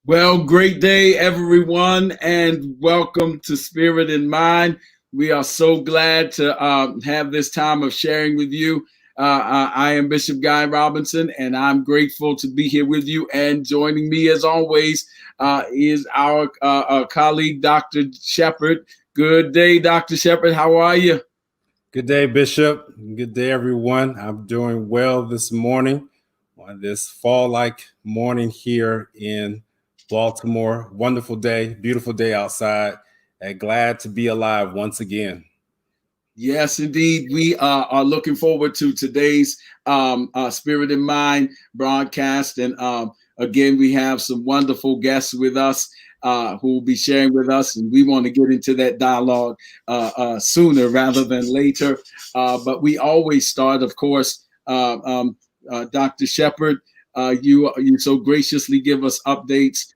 Well, great day, everyone, and welcome to Spirit and Mind. We are so glad to have this time of sharing with you. I am Bishop Guy Robinson, and I'm grateful to be here with you. And joining me, as always, is our colleague, Dr. Shepard. Good day, Dr. Shepard. How are you? Good day, Bishop. Good day, everyone. I'm doing well this morning on this fall-like morning here in Baltimore. Wonderful day, beautiful day outside, and glad to be alive once again. Yes, indeed. We are looking forward to today's Spirit in Mind broadcast. And again, we have some wonderful guests with us who will be sharing with us. And we want to get into that dialogue sooner rather than later. But we always start, of course, Dr. Shepard, you so graciously give us updates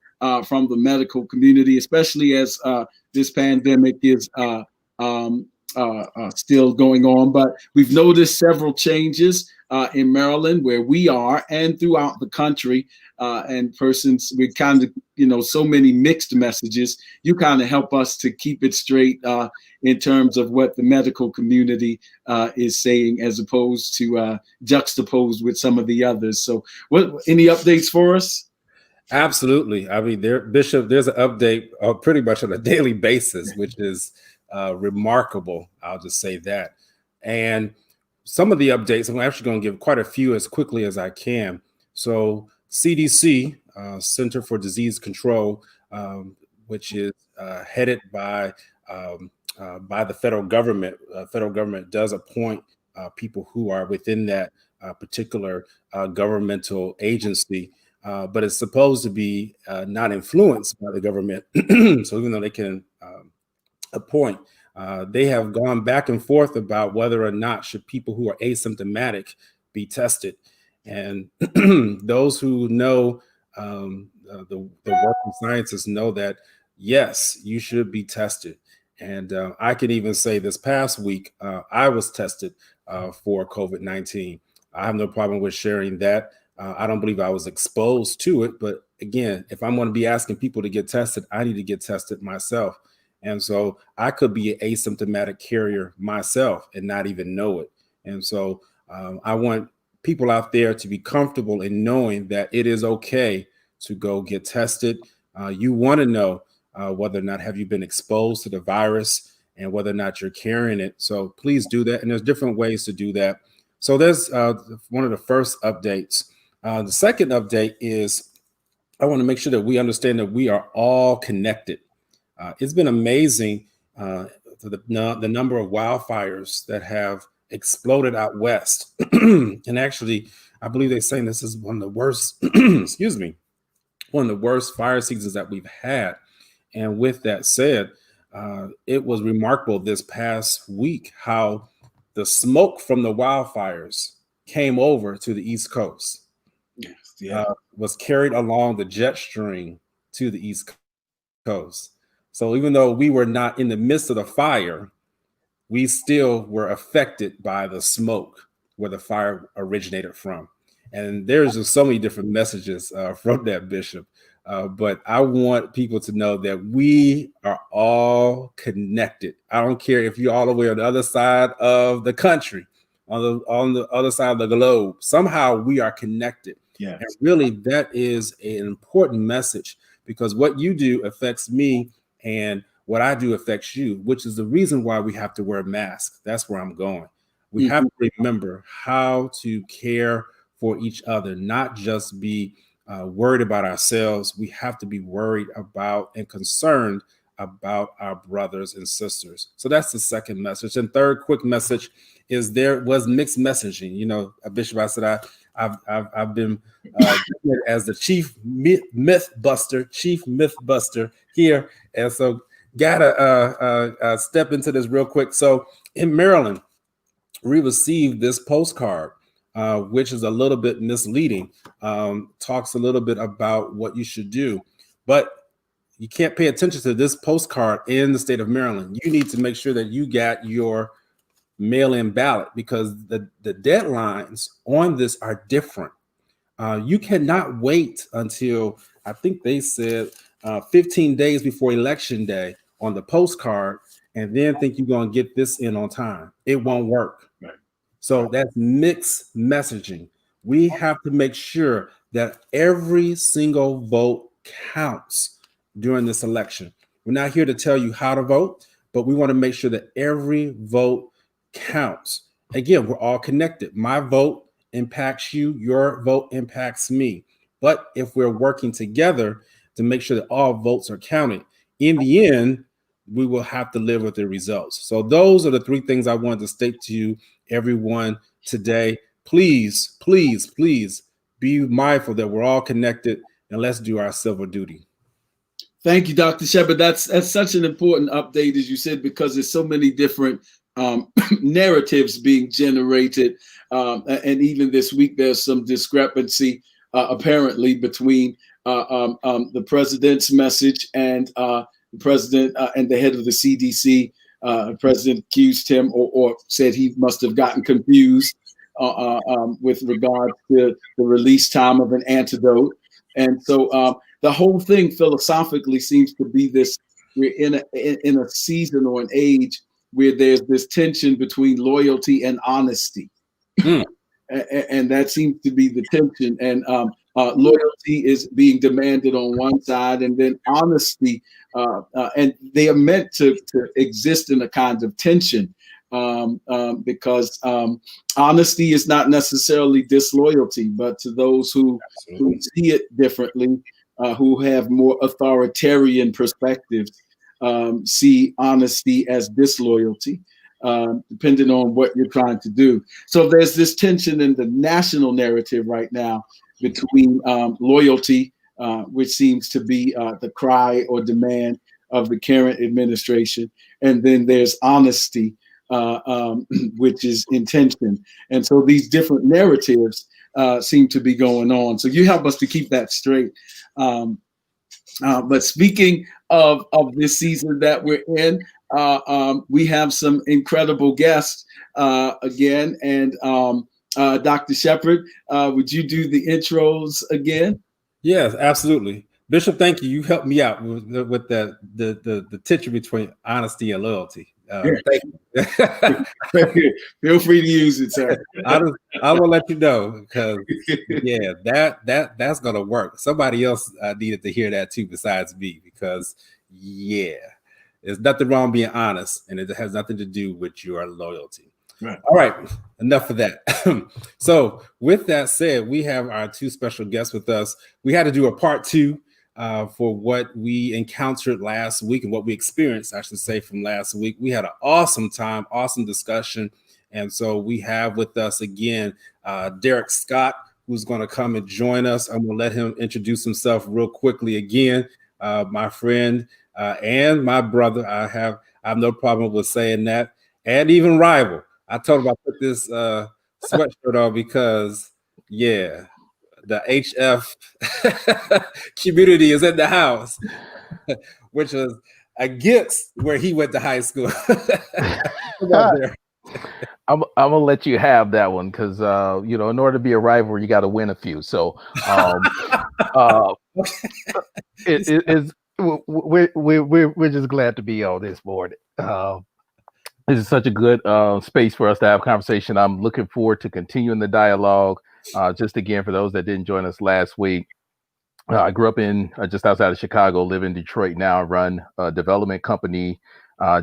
from the medical community, especially as this pandemic is still going on. But we've noticed several changes in Maryland, where we are, and throughout the country. And persons, we kind of, so many mixed messages. You kind of help us to keep it straight in terms of what the medical community is saying, as opposed to juxtaposed with some of the others. So, any updates for us? Absolutely. I mean, Bishop, there's an update pretty much on a daily basis, which is remarkable. I'll just say that. And some of the updates, I'm actually going to give quite a few as quickly as I can. So CDC, Center for Disease Control, which is headed by the federal government. Federal government does appoint people who are within that particular governmental agency. But it's supposed to be not influenced by the government. So even though they can appoint, they have gone back and forth about whether or not should people who are asymptomatic be tested. And those who know the working scientists know that, yes, you should be tested. And I can even say this past week, I was tested for COVID-19. I have no problem with sharing that. I don't believe I was exposed to it. But again, if I'm going to be asking people to get tested, I need to get tested myself. And so I could be an asymptomatic carrier myself and not even know it. And so I want people out there to be comfortable in knowing that it is okay to go get tested. You want to know whether or not have you been exposed to the virus and whether or not you're carrying it. So please do that. And there's different ways to do that. So there's one of the first updates. The second update is I want to make sure that we understand that we are all connected. It's been amazing the number of wildfires that have exploded out west. And actually, I believe they're saying this is one of the worst, excuse me, one of the worst fire seasons that we've had. And with that said, it was remarkable this past week how the smoke from the wildfires came over to the East Coast. Was carried along the jet stream to the East Coast. So even though we were not in the midst of the fire, we still were affected by the smoke where the fire originated from. And there's just so many different messages from that, Bishop. But I want people to know that we are all connected. I don't care if you're all the way on the other side of the country, on the other side of the globe. Somehow we are connected. Yes. And really, that is an important message because what you do affects me and what I do affects you, which is the reason why we have to wear masks. That's where I'm going. We have to remember how to care for each other, not just be worried about ourselves. We have to be worried about and concerned about our brothers and sisters. So that's the second message. And third quick message is there was mixed messaging. You know, Bishop, I said I've been as the chief myth buster here, and so gotta step into this real quick. So in Maryland, we received this postcard, which is a little bit misleading. Talks a little bit about what you should do, but you can't pay attention to this postcard in the state of Maryland. You need to make sure that you got your mail-in ballot because the deadlines on this are different. You cannot wait until, I think they said 15 days before election day on the postcard and then think you're going to get this in on time. It won't work. Right. So that's mixed messaging. We have to make sure that every single vote counts during this election. We're not here to tell you how to vote, but we want to make sure that every vote counts. Again, we're all connected. My vote impacts you, your vote impacts me. But if we're working together to make sure that all votes are counted, in the end, we will have to live with the results. So those are the three things I wanted to state to you, everyone, today. Please, please, please be mindful that we're all connected, and let's do our civil duty. Thank you, Dr. Shepard. That's such an important update, as you said, because there's so many different narratives being generated. And even this week, there's some discrepancy, apparently, between the president's message and the president and the head of the CDC. The president accused him or said he must have gotten confused with regard to the release time of an antidote. And so the whole thing philosophically seems to be this: we're in a season or an age where there's this tension between loyalty and honesty. And that seems to be the tension. And loyalty is being demanded on one side, and then honesty, and they are meant to exist in a kind of tension, because honesty is not necessarily disloyalty, but to those who see it differently, who have more authoritarian perspectives, see honesty as disloyalty, depending on what you're trying to do. So there's this tension in the national narrative right now between loyalty, which seems to be the cry or demand of the current administration, and then there's honesty, which is intention. And so these different narratives seem to be going on. So you help us to keep that straight. But speaking of this season that we're in, we have some incredible guests again. And Dr. Shepard, would you do the intros again? Yes, absolutely. Bishop, thank you. You helped me out with the tension between honesty and loyalty. Thank you. Feel free to use it, sir. I will let you know, because yeah, that's gonna work. Somebody else needed to hear that too, besides me, because yeah, there's nothing wrong being honest, and it has nothing to do with your loyalty. Right. All right, enough of that. So with that said, we have our two special guests with us. We had to do a part two for what we encountered last week and what we experienced, I should say, from last week. We had an awesome time, awesome discussion. And so we have with us again, Derek Scott, who's going to come and join us. I'm going to let him introduce himself real quickly again. My friend and my brother. I have no problem with saying that. And even rival. I told him I put this sweatshirt on because, yeah, the HF community is in the house, which is against where he went to high school. I'm gonna let you have that one, because in order to be a rival, you got to win a few. So we're just glad to be on this board. This is such a good space for us to have conversation. I'm looking forward to continuing the dialogue. Just again, for those that didn't join us last week, I grew up in just outside of Chicago, live in Detroit now, run a development company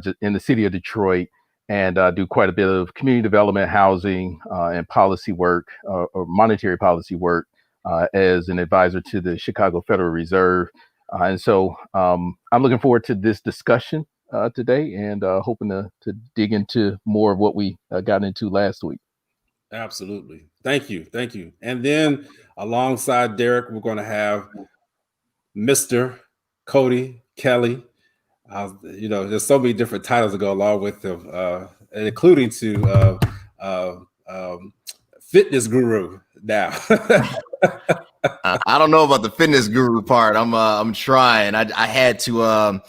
just in the city of Detroit, and do quite a bit of community development, housing, and policy work, or monetary policy work, as an advisor to the Chicago Federal Reserve. And so I'm looking forward to this discussion today, and hoping to dig into more of what we got into last week. Absolutely. Thank you. And then alongside Derek, we're going to have Mr. Cody Kelly. There's so many different titles that go along with him, including to fitness guru now. I don't know about the fitness guru part. I'm trying. I had to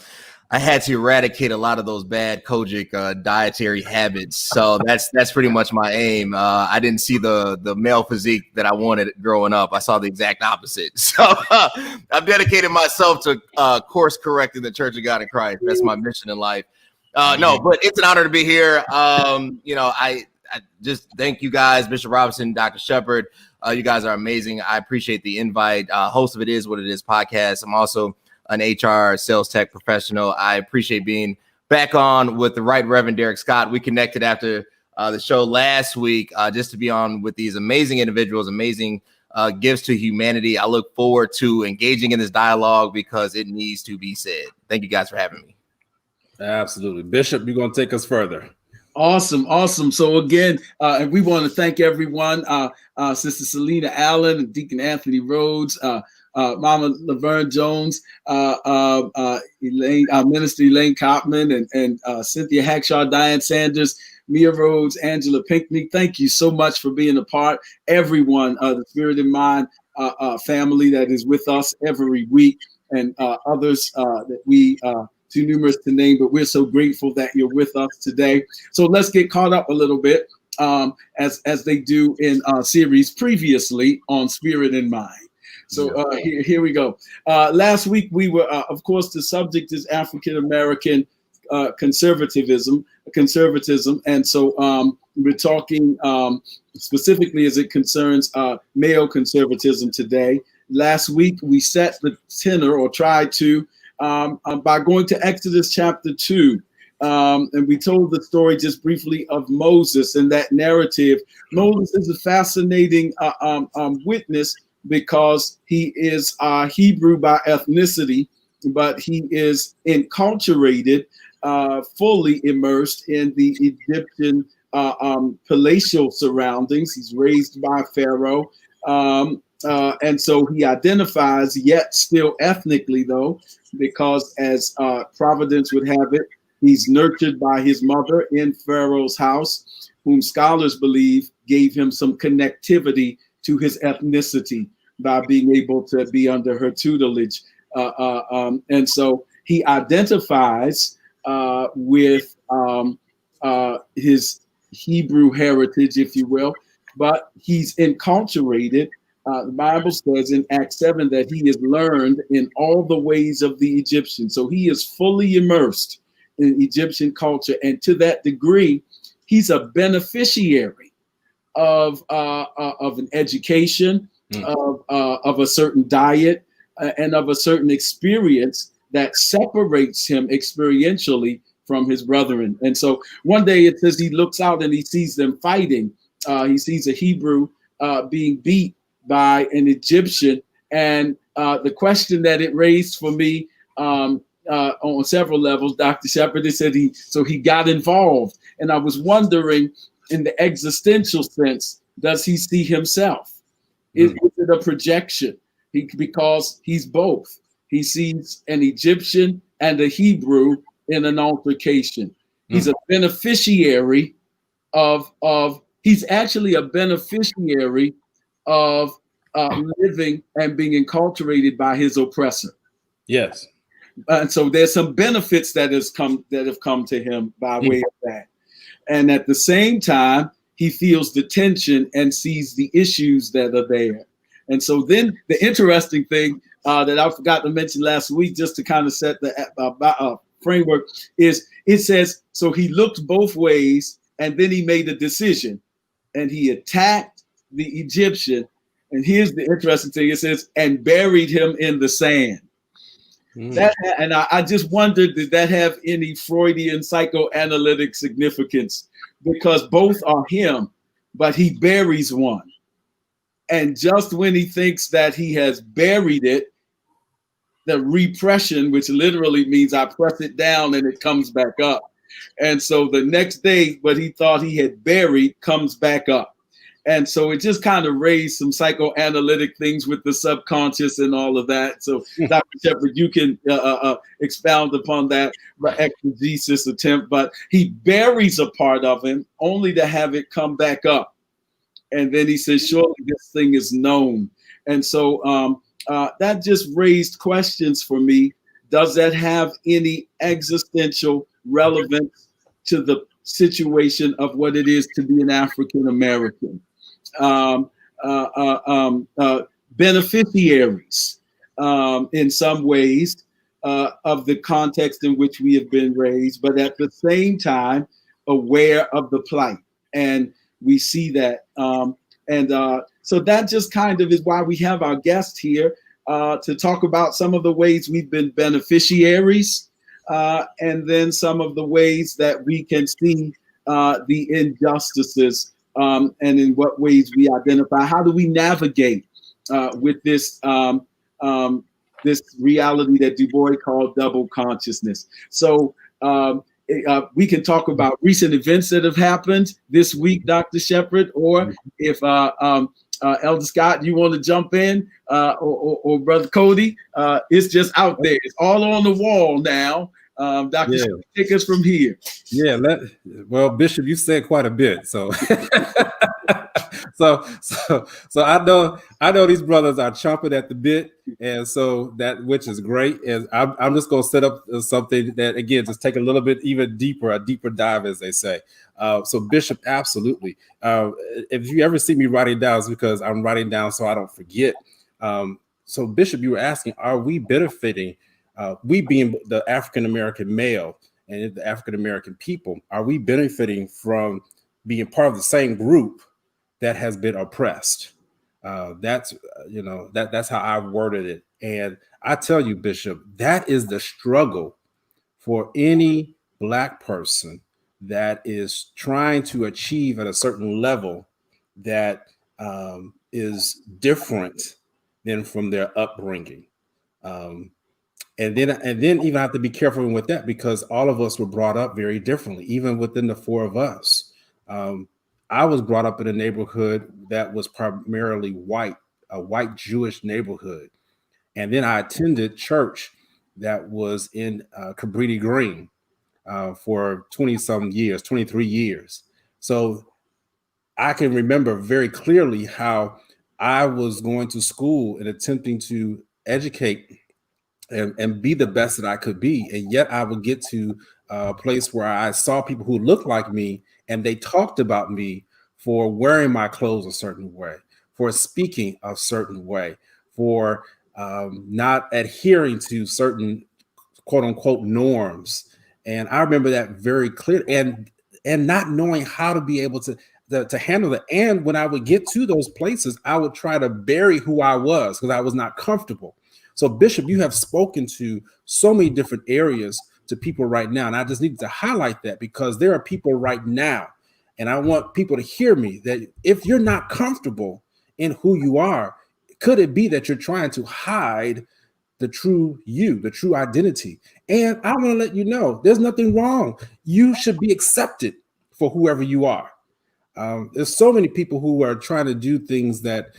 I had to eradicate a lot of those bad Kojic dietary habits. So that's pretty much my aim. I didn't see the male physique that I wanted growing up. I saw the exact opposite. So I've dedicated myself to course correcting the Church of God in Christ. That's my mission in life. No, but it's an honor to be here. I just thank you guys, Bishop Robinson, Dr. Shepard. You guys are amazing. I appreciate the invite. Host of It Is What It Is podcast. I'm also an HR sales tech professional. I appreciate being back on with the Right Reverend Derek Scott. We connected after the show last week just to be on with these amazing individuals, amazing gifts to humanity. I look forward to engaging in this dialogue because it needs to be said. Thank you guys for having me. Absolutely. Bishop, you're going to take us further. Awesome. So again, and we want to thank everyone, Sister Selena Allen and Deacon Anthony Rhodes, Mama Laverne Jones, Minister Elaine Copman, and Cynthia Hackshaw, Diane Sanders, Mia Rhodes, Angela Pinckney. Thank you so much for being a part. Everyone, the Spirit in Mind family that is with us every week, and others that we too numerous to name, but we're so grateful that you're with us today. So let's get caught up a little bit as they do in series previously on Spirit in Mind. So here we go. Last week we were, of course, the subject is African American conservatism, and so we're talking specifically as it concerns male conservatism today. Last week we set the tenor, or tried to, by going to Exodus chapter 2. And we told the story just briefly of Moses and that narrative. Moses is a fascinating witness because he is Hebrew by ethnicity, but he is enculturated, fully immersed in the Egyptian palatial surroundings. He's raised by Pharaoh. And so he identifies, yet still ethnically, though, because as Providence would have it, he's nurtured by his mother in Pharaoh's house, whom scholars believe gave him some connectivity to his ethnicity by being able to be under her tutelage. And so he identifies with his Hebrew heritage, if you will, but he's enculturated. The Bible says in Acts 7 that he is learned in all the ways of the Egyptians. So he is fully immersed in Egyptian culture. And to that degree, he's a beneficiary of an education, of a certain diet, and of a certain experience that separates him experientially from his brethren. And so one day it says he looks out and he sees them fighting. He sees a Hebrew being beat by an Egyptian. And the question that it raised for me on several levels, Dr. Shepard, said he got involved. And I was wondering, in the existential sense, does he see himself? Is it a projection? Because he's both. He sees an Egyptian and a Hebrew in an altercation. He's a beneficiary he's actually a beneficiary of living and being enculturated by his oppressor. Yes. And so there's some benefits that have come to him by way of that. And at the same time, he feels the tension and sees the issues that are there. And so then the interesting thing that I forgot to mention last week, just to kind of set the framework, is it says, so he looked both ways and then he made a decision and he attacked the Egyptian. And here's the interesting thing. It says, and buried him in the sand. And I just wondered, did that have any Freudian psychoanalytic significance? Because both are him, but he buries one. And just when he thinks that he has buried it, the repression, which literally means I press it down and it comes back up. And so the next day, what he thought he had buried comes back up. And so it just kind of raised some psychoanalytic things with the subconscious and all of that. So Dr. Shepard, you can expound upon that exegesis attempt, but he buries a part of him only to have it come back up. And then he says, surely this thing is known. And so that just raised questions for me. does that have any existential relevance to the situation of what it is to be an African American? Um, beneficiaries in some ways of the context in which we have been raised, but at the same time, aware of the plight. And we see that. So that just kind of is why we have our guest here to talk about some of the ways we've been beneficiaries and then some of the ways that we can see the injustices and in what ways we identify. How do we navigate with this this reality that Du Bois called double consciousness? So we can talk about recent events that have happened this week, Dr. Shepherd, or if Elder Scott, you want to jump in, or Brother Cody, it's just out there. It's all on the wall now. Dr. Shepherd, take us from here. Yeah, well, Bishop, you said quite a bit, so so I know these brothers are chomping at the bit, and so that which is great. And I'm just going to set up something that again just take a little bit even deeper, a deeper dive, as they say. So Bishop, absolutely. If you ever see me writing down, it's because I'm writing down so I don't forget. So Bishop, you were asking, are we benefiting? We being the African American male and the African American people, are we benefiting from being part of the same group that has been oppressed? That's that's how I worded it. And I tell you, Bishop, that is the struggle for any Black person that is trying to achieve at a certain level that is different than from their upbringing. And then even have to be careful with that, because all of us were brought up very differently, even within the four of us. I was brought up in a neighborhood that was primarily white, a white Jewish neighborhood. And then I attended church that was in Cabrini Green for 20-some years, 23 years. So I can remember very clearly how I was going to school and attempting to educate and be the best that I could be. And yet I would get to a place where I saw people who looked like me, and they talked about me for wearing my clothes a certain way, for speaking a certain way, for not adhering to certain quote unquote norms. And I remember that very clear, and not knowing how to be able to handle it. And when I would get to those places, I would try to bury who I was because I was not comfortable. So Bishop, you have spoken to so many different areas to people right now. And I just needed to highlight that because there are people right now, and I want people to hear me, that if you're not comfortable in who you are, could it be that you're trying to hide the true you, the true identity? And I want to let you know, there's nothing wrong. You should be accepted for whoever you are. There's so many people who are trying to do things that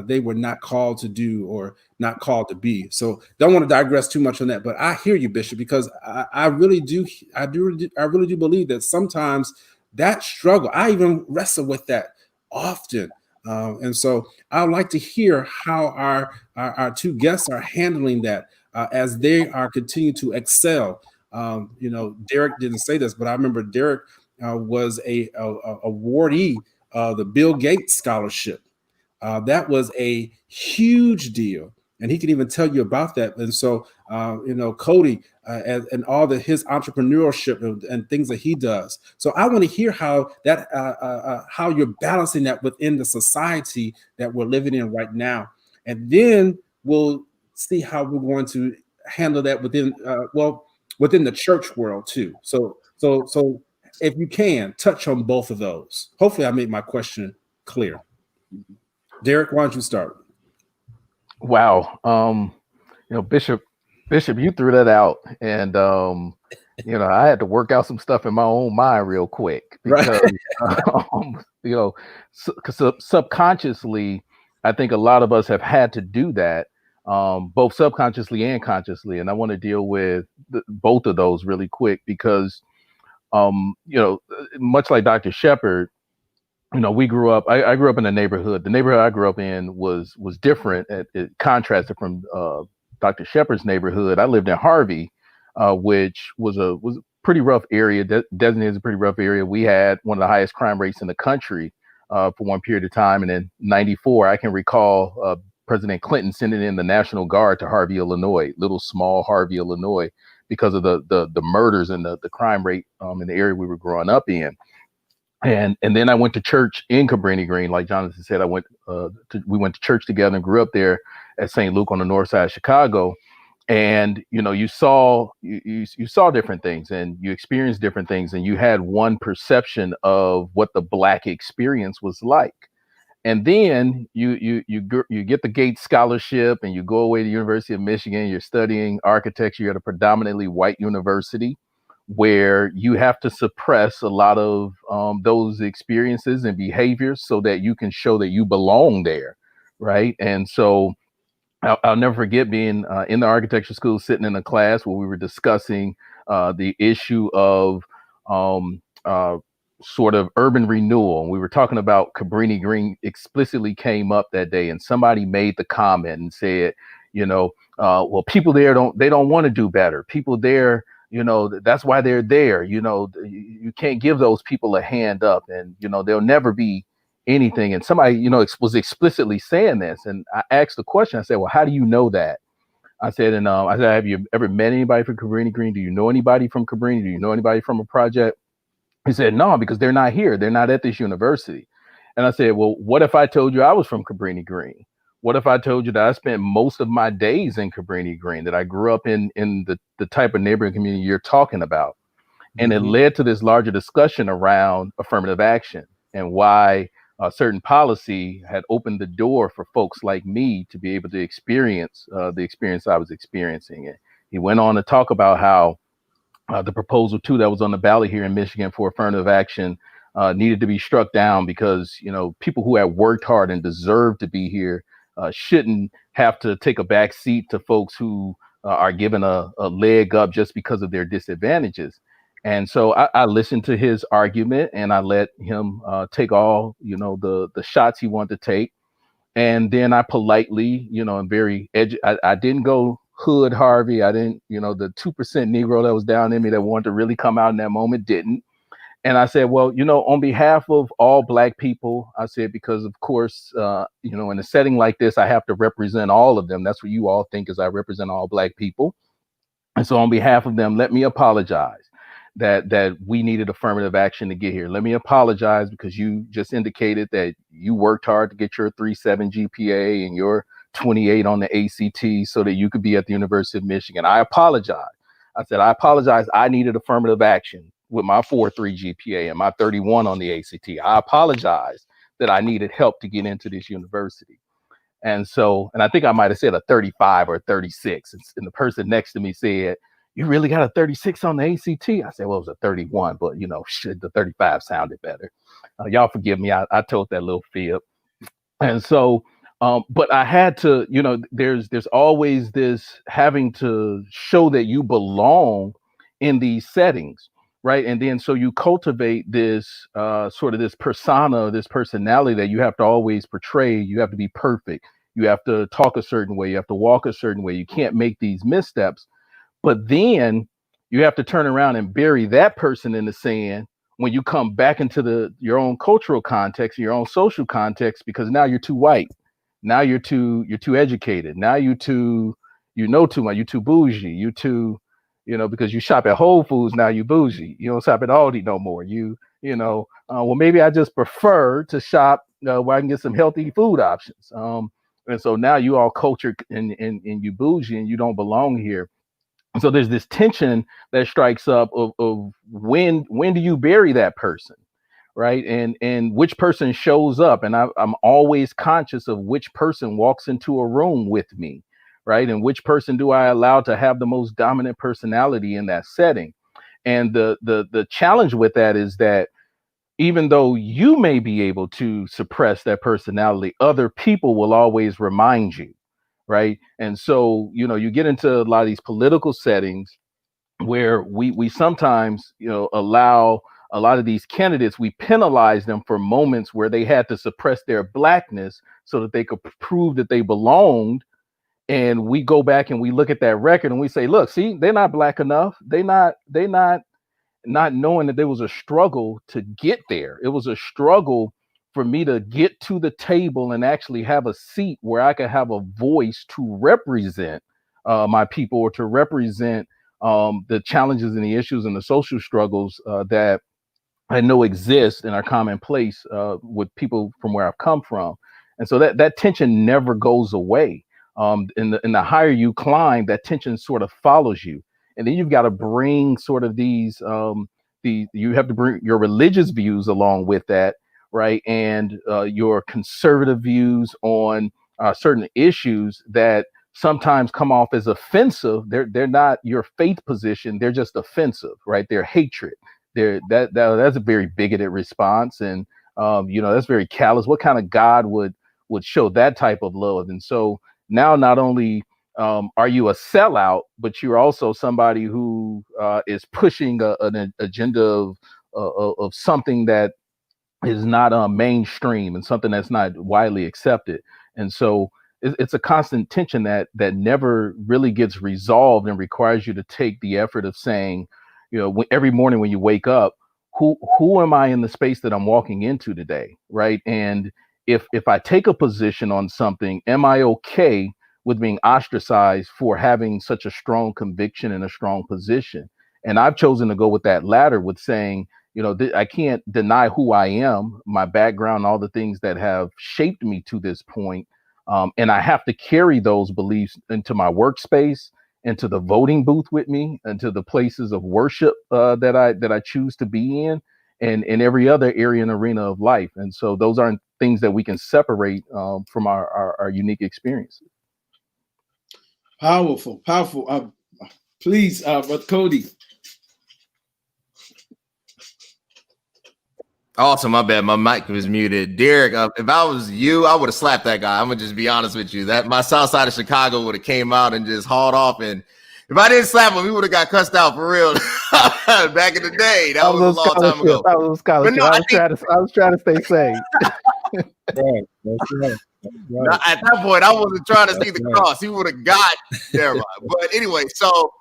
they were not called to do or not called to be. So don't want to digress too much on that, but I hear you, Bishop, because I really do believe that sometimes that struggle, I even wrestle with that often. And so I'd like to hear how our two guests are handling that as they are continuing to excel. Derek didn't say this, but I remember Derek was a awardee of the Bill Gates Scholarship. That was a huge deal, and he can even tell you about that. And so, Cody and all his entrepreneurship and things that he does. So I want to hear how you're balancing that within the society that we're living in right now, and then we'll see how we're going to handle that within the church world too. So if you can touch on both of those. Hopefully I made my question clear. Derek, why don't you start? Wow. Bishop, you threw that out, and I had to work out some stuff in my own mind real quick because subconsciously, I think a lot of us have had to do that, both subconsciously and consciously. And I want to deal with both of those really quick because much like Dr. Shepherd, we grew up. I grew up in a neighborhood. The neighborhood I grew up in was different. It contrasted from Dr. Shepard's neighborhood. I lived in Harvey, which was a pretty rough area, designated as a pretty rough area. We had one of the highest crime rates in the country for one period of time. And in '94, I can recall President Clinton sending in the National Guard to Harvey, Illinois, little small Harvey, Illinois, because of the murders and the crime rate in the area we were growing up in. And then I went to church in Cabrini Green, like Jonathan said. We went to church together and grew up there at St. Luke on the north side of Chicago. And you saw different things, and you experienced different things, and you had one perception of what the Black experience was like. And then you get the Gates Scholarship, and you go away to the University of Michigan. You're studying architecture at a predominantly white university, where you have to suppress a lot of those experiences and behaviors so that you can show that you belong there, right? And so I'll never forget being in the architecture school, sitting in a class where we were discussing the issue of sort of urban renewal. And we were talking about Cabrini Green explicitly came up that day, and somebody made the comment and said, well, people there don't want to do better. People there, that's why they're there. You can't give those people a hand up, and they'll never be anything. And somebody was explicitly saying this, and I asked the question. I said, well, how do you know that? I said, have you ever met anybody from Cabrini Green? Do you know anybody from Cabrini? Do you know anybody from a project? He said, no, because they're not here. They're not at this university. And I said, well, what if I told you I was from Cabrini Green? What if I told you that I spent most of my days in Cabrini Green, that I grew up in the type of neighborhood community you're talking about? And it led to this larger discussion around affirmative action and why certain policy had opened the door for folks like me to be able to experience the experience I was experiencing. And he went on to talk about how the proposal 2 that was on the ballot here in Michigan for affirmative action needed to be struck down because, people who had worked hard and deserved to be here shouldn't have to take a back seat to folks who are given a leg up just because of their disadvantages. And so I listened to his argument, and I let him take all, the shots he wanted to take. And then I politely, I didn't go hood Harvey. I didn't, the 2% Negro that was down in me that wanted to really come out in that moment didn't. And I said, well, on behalf of all Black people, I said, because of course, in a setting like this, I have to represent all of them. That's what you all think, is I represent all Black people. And so on behalf of them, let me apologize that we needed affirmative action to get here. Let me apologize because you just indicated that you worked hard to get your 3.7 GPA and your 28 on the ACT so that you could be at the University of Michigan. I apologize. I said, I apologize. I needed affirmative action with my 4.3 GPA and my 31 on the ACT. I apologize that I needed help to get into this university. And I think I might have said a 35 or 36. And the person next to me said, you really got a 36 on the ACT? I said, well, it was a 31, but the 35 sounded better. Y'all forgive me. I told that little fib. And so, but I had to, there's always this having to show that you belong in these settings, right? And then so you cultivate this sort of this persona, this personality that you have to always portray. You have to be perfect. You have to talk a certain way. You have to walk a certain way. You can't make these missteps. But then you have to turn around and bury that person in the sand when you come back into your own cultural context, your own social context, because now you're too white. Now you're too educated. Now you know too much. You're too bougie. You too, because you shop at Whole Foods. Now you bougie. You don't shop at Aldi no more. Well, maybe I just prefer to shop where I can get some healthy food options. And so now you all cultured and you bougie and you don't belong here. So there's this tension that strikes up of when do you bury that person, right? And which person shows up. And I'm always conscious of which person walks into a room with me, right? And which person do I allow to have the most dominant personality in that setting? And the challenge with that is that even though you may be able to suppress that personality, other people will always remind you. Right. And so, you get into a lot of these political settings where we sometimes, allow a lot of these candidates, we penalize them for moments where they had to suppress their Blackness so that they could prove that they belonged. And we go back and we look at that record and we say, look, see, they're not black enough. Not knowing that there was a struggle to get there. It was a struggle for me to get to the table and actually have a seat where I could have a voice to represent my people, or to represent the challenges and the issues and the social struggles that I know exist and are commonplace with people from where I've come from. And so that tension never goes away. In the higher you climb, that tension sort of follows you. And then you've got to bring sort of you have to bring your religious views along with that, right? And your conservative views on certain issues that sometimes come off as offensive. They're not your faith position. They're just offensive, right? They're hatred. That's a very bigoted response. And, that's very callous. What kind of God would show that type of love? And so now not only are you a sellout, but you're also somebody who is pushing an agenda of something that is not mainstream and something that's not widely accepted. And so it's a constant tension that never really gets resolved, and requires you to take the effort of saying, every morning when you wake up, who am I in the space that I'm walking into today, right? And if I take a position on something, am I okay with being ostracized for having such a strong conviction and a strong position? And I've chosen to go with that latter, with saying, I can't deny who I am, my background, all the things that have shaped me to this point. And I have to carry those beliefs into my workspace, into the voting booth with me, into the places of worship that I choose to be in, and in every other area and arena of life. And so those aren't things that we can separate from our unique experiences. Powerful. Please, Brother Cody. Awesome. My bad. My mic was muted. Derek, if I was you, I would have slapped that guy. I'm gonna just be honest with you. That my south side of Chicago would have came out and just hauled off. And if I didn't slap him, he would have got cussed out for real. Back in the day, that was a long time ago. That was scholarship. No, I was trying to stay sane. Right. That's right. Right. At that point, I wasn't trying to see the cross. He would have got there. But anyway, so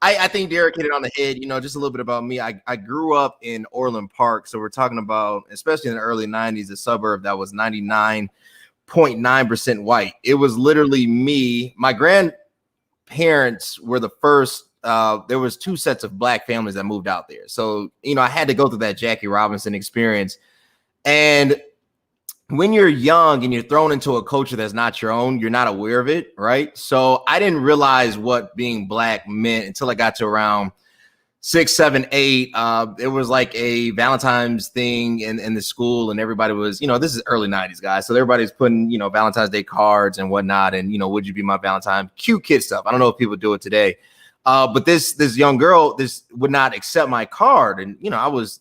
I think Derek hit it on the head. Just a little bit about me. I grew up in Orland Park. So we're talking about, especially in the early 90s, a suburb that was 99.9% white. It was literally me. My grandparents were the first. There was 2 sets of black families that moved out there. So, I had to go through that Jackie Robinson experience. And when you're young and you're thrown into a culture that's not your own, you're not aware of it, right? So I didn't realize what being black meant until I got to around 6, 7, 8. It was like a Valentine's thing in the school, and everybody was, this is early 90s, guys. So everybody's putting, Valentine's Day cards and whatnot, and, would you be my Valentine? Cute kid stuff. I don't know if people do it today. But this young girl, this would not accept my card. And, I was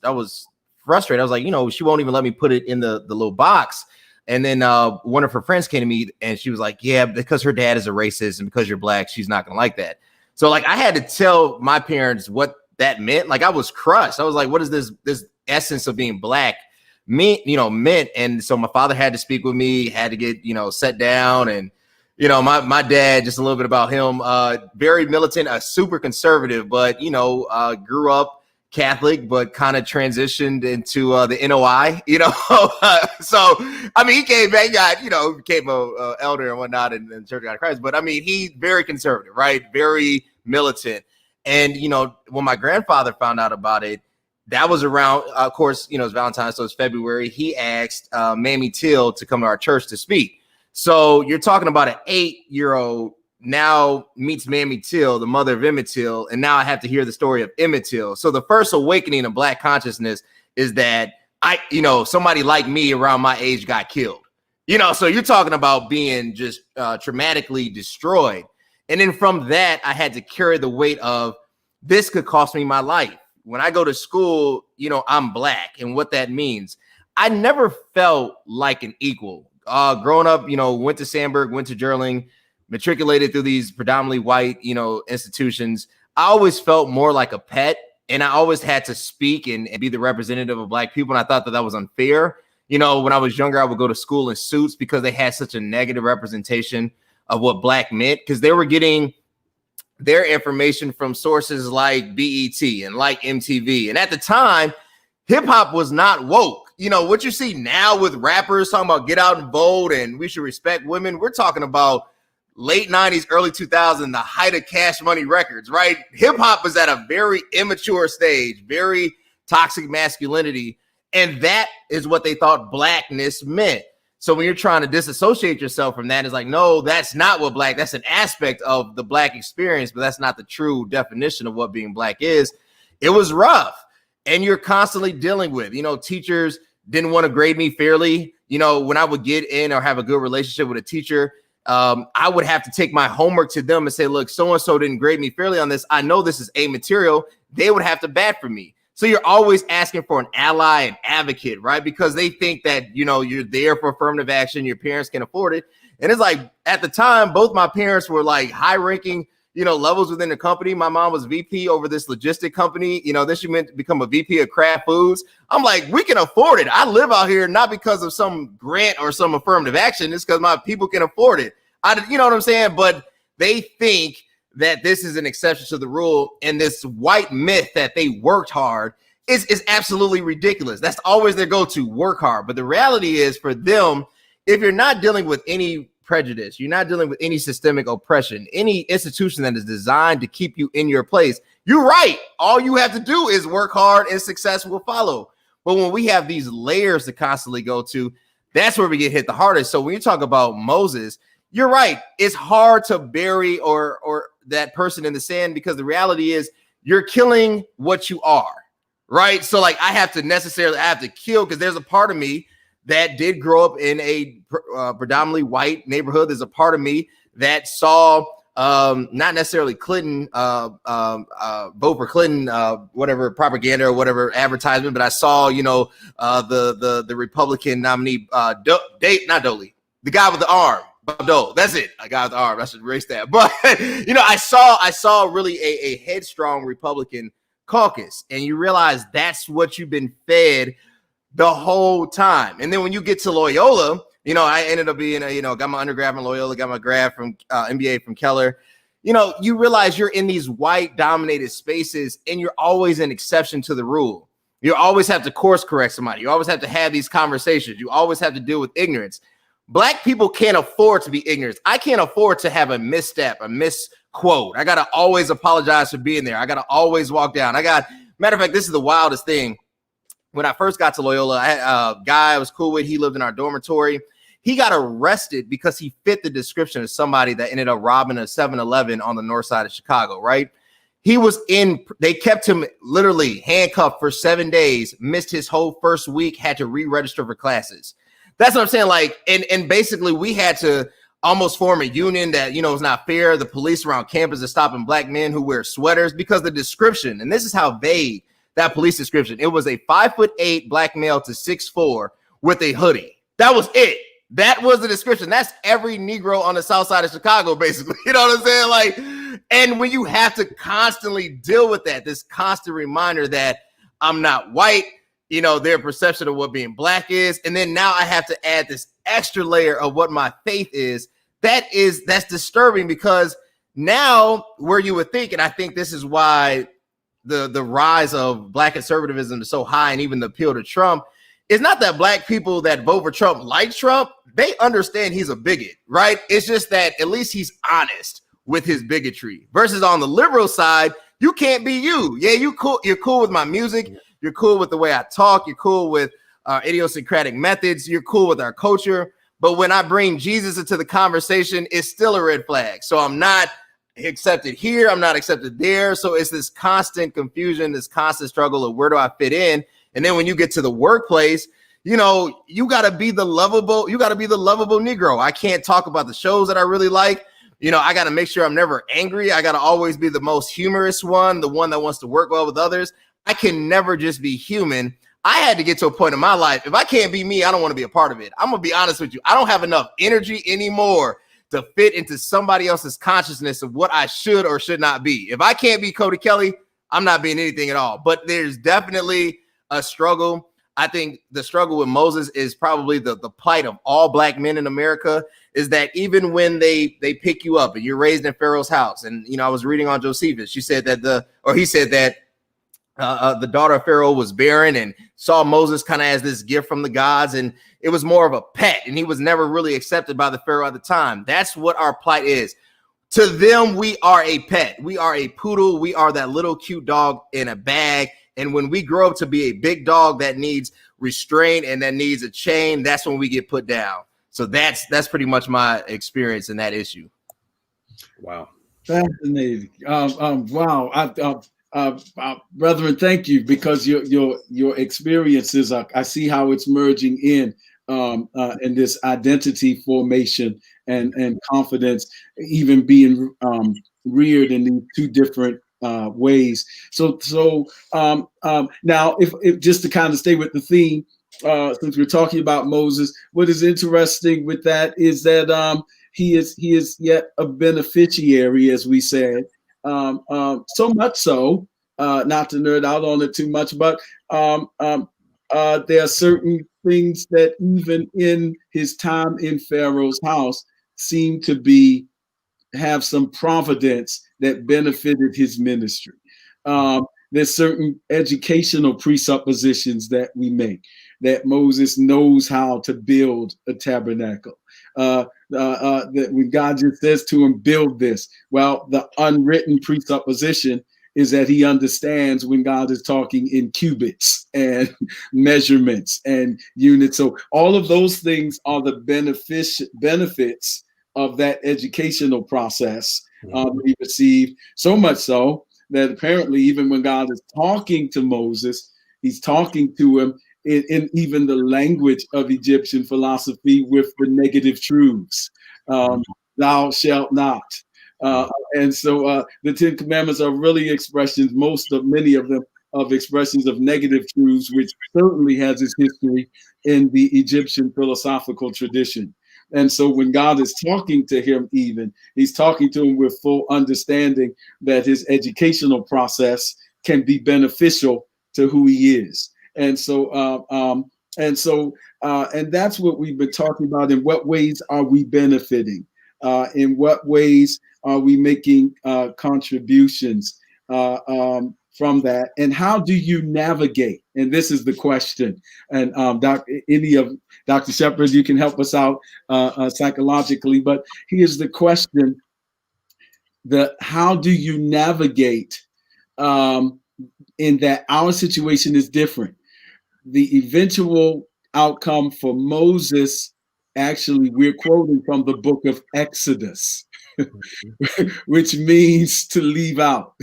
frustrated. I was like, she won't even let me put it in the little box. And then one of her friends came to me and she was like, yeah, because her dad is a racist and because you're black, she's not going to like that. So like I had to tell my parents what that meant. Like I was crushed. I was like, what is this essence of being black meant? And so my father had to speak with me, had to get, set down. And, my dad, just a little bit about him, very militant, super conservative, but, grew up Catholic, but kind of transitioned into the NOI, so, I mean, he came back, became a elder and whatnot in Church of God of Christ, but I mean, he's very conservative, right? Very militant. And, when my grandfather found out about it, that was around, of course, it's Valentine's, so it's February. He asked Mammy Till to come to our church to speak. So you're talking about an 8-year-old now meets Mammy Till, the mother of Emmett Till, and now I have to hear the story of Emmett Till. So the first awakening of black consciousness is that somebody like me around my age got killed. So you're talking about being just traumatically destroyed. And then from that, I had to carry the weight of this could cost me my life. When I go to school, I'm black, and what that means. I never felt like an equal. Growing up, went to Sandburg, went to Gerling, matriculated through these predominantly white, institutions. I always felt more like a pet, and I always had to speak and be the representative of black people. And I thought that was unfair. When I was younger, I would go to school in suits because they had such a negative representation of what black meant, because they were getting their information from sources like BET and like MTV. And at the time, hip hop was not woke. You know, what you see now with rappers talking about get out and vote and we should respect women, we're talking about late 90s, early 2000s, the height of Cash Money Records, right? Hip hop was at a very immature stage, very toxic masculinity. And that is what they thought blackness meant. So when you're trying to disassociate yourself from that, it's like, no, that's not what black, that's an aspect of the black experience, but that's not the true definition of what being black is. It was rough. And you're constantly dealing with, you know, teachers didn't want to grade me fairly. You know, when I would get in or have a good relationship with a teacher, I would have to take my homework to them and say, look, so-and-so didn't grade me fairly on this. I know this is A material. They would have to bat for me. So you're always asking for an ally and advocate, right? Because they think that, you know, you're there for affirmative action. Your parents can afford it. And it's like, at the time, both my parents were like high ranking, you know, levels within the company. My mom was VP over this logistic company. You know, then she meant to become a VP of Kraft Foods. I'm like, we can afford it. I live out here not because of some grant or some affirmative action. It's because my people can afford it. You know what I'm saying? But they think that this is an exception to the rule, and this white myth that they worked hard is absolutely ridiculous. That's always their go-to, work hard. But the reality is, for them, if you're not dealing with any prejudice, you're not dealing with any systemic oppression, any institution that is designed to keep you in your place, you're right. All you have to do is work hard and success will follow. But when we have these layers to constantly go to, that's where we get hit the hardest. So when you talk about Moses, you're right. It's hard to bury or that person in the sand, because the reality is you're killing what you are, right? So like I have to kill, because there's a part of me that did grow up in a predominantly white neighborhood. There's a part of me that saw not necessarily Clinton, vote for Clinton, whatever propaganda or whatever advertisement, but I saw, you know, the Republican nominee, not Doley, the guy with the arm. Dole, that's it. I got the arm. I should erase that. But you know, I saw really a headstrong Republican caucus, and you realize that's what you've been fed the whole time. And then when you get to Loyola, you know, I ended up being got my undergrad from Loyola, got my grad from MBA from Keller. You know, you realize you're in these white dominated spaces, and you're always an exception to the rule. You always have to course correct somebody. You always have to have these conversations. You always have to deal with ignorance. Black people can't afford to be ignorant. I can't afford to have a misstep, a misquote. I got to always apologize for being there. I got to always walk down. Matter of fact, this is the wildest thing. When I first got to Loyola, I had a guy I was cool with. He lived in our dormitory. He got arrested because he fit the description of somebody that ended up robbing a 7-Eleven on the north side of Chicago, right? They kept him literally handcuffed for 7 days, missed his whole first week, had to re-register for classes. That's what I'm saying. Like, and basically we had to almost form a union that, you know, is not fair. The police around campus are stopping black men who wear sweaters because the description, and this is how vague that police description, it was a 5'8" black male to 6'4" with a hoodie. That was it. That was the description. That's every Negro on the south side of Chicago, basically. You know what I'm saying? Like, and when you have to constantly deal with that, this constant reminder that I'm not white, you know, their perception of what being black is. And then now I have to add this extra layer of what my faith is. That's disturbing, because now where you would think, and I think this is why the rise of black conservatism is so high, and even the appeal to Trump, is not that black people that vote for Trump like Trump. They understand he's a bigot, right? It's just that at least he's honest with his bigotry, versus on the liberal side, you can't be you. Yeah, you're cool with my music. You're cool with the way I talk. You're cool with our idiosyncratic methods. You're cool with our culture. But when I bring Jesus into the conversation, it's still a red flag. So I'm not accepted here. I'm not accepted there. So it's this constant confusion, this constant struggle of where do I fit in? And then when you get to the workplace, you know, you got to be the lovable Negro. I can't talk about the shows that I really like. You know, I got to make sure I'm never angry. I got to always be the most humorous one, the one that wants to work well with others. I can never just be human. I had to get to a point in my life. If I can't be me, I don't want to be a part of it. I'm going to be honest with you. I don't have enough energy anymore to fit into somebody else's consciousness of what I should or should not be. If I can't be Cody Kelly, I'm not being anything at all. But there's definitely a struggle. I think the struggle with Moses is probably the plight of all Black men in America, is that even when they pick you up and you're raised in Pharaoh's house, and I was reading on Josephus, he said that the daughter of Pharaoh was barren and saw Moses kind of as this gift from the gods, and it was more of a pet, and he was never really accepted by the Pharaoh at the time. That's what our plight is. To them, we are a pet. We are a poodle. We are that little cute dog in a bag. And when we grow up to be a big dog that needs restraint and that needs a chain, that's when we get put down. So that's pretty much my experience in that issue. Wow. Fascinating. Wow. Brethren, thank you, because your experiences I see how it's merging in this identity formation and confidence, even being reared in these two different ways. So now, if just to kind of stay with the theme, since we're talking about Moses, what is interesting with that is that he is yet a beneficiary, as we said. So much so, not to nerd out on it too much, but there are certain things that even in his time in Pharaoh's house seem to have some providence that benefited his ministry. There's certain educational presuppositions that we make, that Moses knows how to build a tabernacle. That when God just says to him, build this, well, the unwritten presupposition is that he understands when God is talking in cubits and measurements and units. So all of those things are the benefits of that educational process he received. So much so that apparently even when God is talking to Moses, he's talking to him in even the language of Egyptian philosophy with the negative truths. Thou shalt not. And so the Ten Commandments are really expressions, many of them, of expressions of negative truths, which certainly has its history in the Egyptian philosophical tradition. And so when God is talking to him, he's talking to him with full understanding that his educational process can be beneficial to who he is. And that's what we've been talking about. In what ways are we benefiting? In what ways are we making contributions from that? And how do you navigate? And this is the question. And Dr. Shepherd, you can help us out psychologically, but here's the question: how do you navigate in that our situation is different? The eventual outcome for Moses, actually, we're quoting from the book of Exodus, which means to leave out.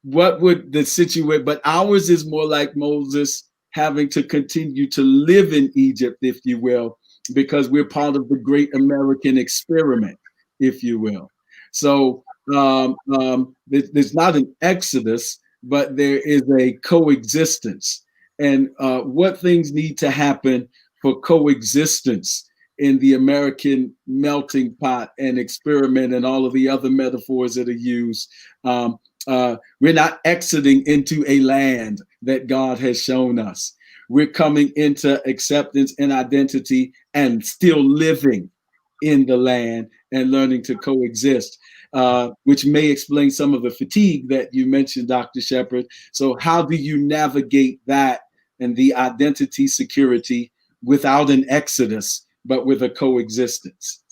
What would the situation, but ours is more like Moses having to continue to live in Egypt, if you will, because we're part of the great American experiment, if you will. So there's not an exodus, but there is a coexistence. And what things need to happen for coexistence in the American melting pot and experiment and all of the other metaphors that are used? We're not exiting into a land that God has shown us. We're coming into acceptance and identity and still living in the land and learning to coexist, which may explain some of the fatigue that you mentioned, Dr. Shepherd. So how do you navigate that and the identity security without an exodus, but with a coexistence?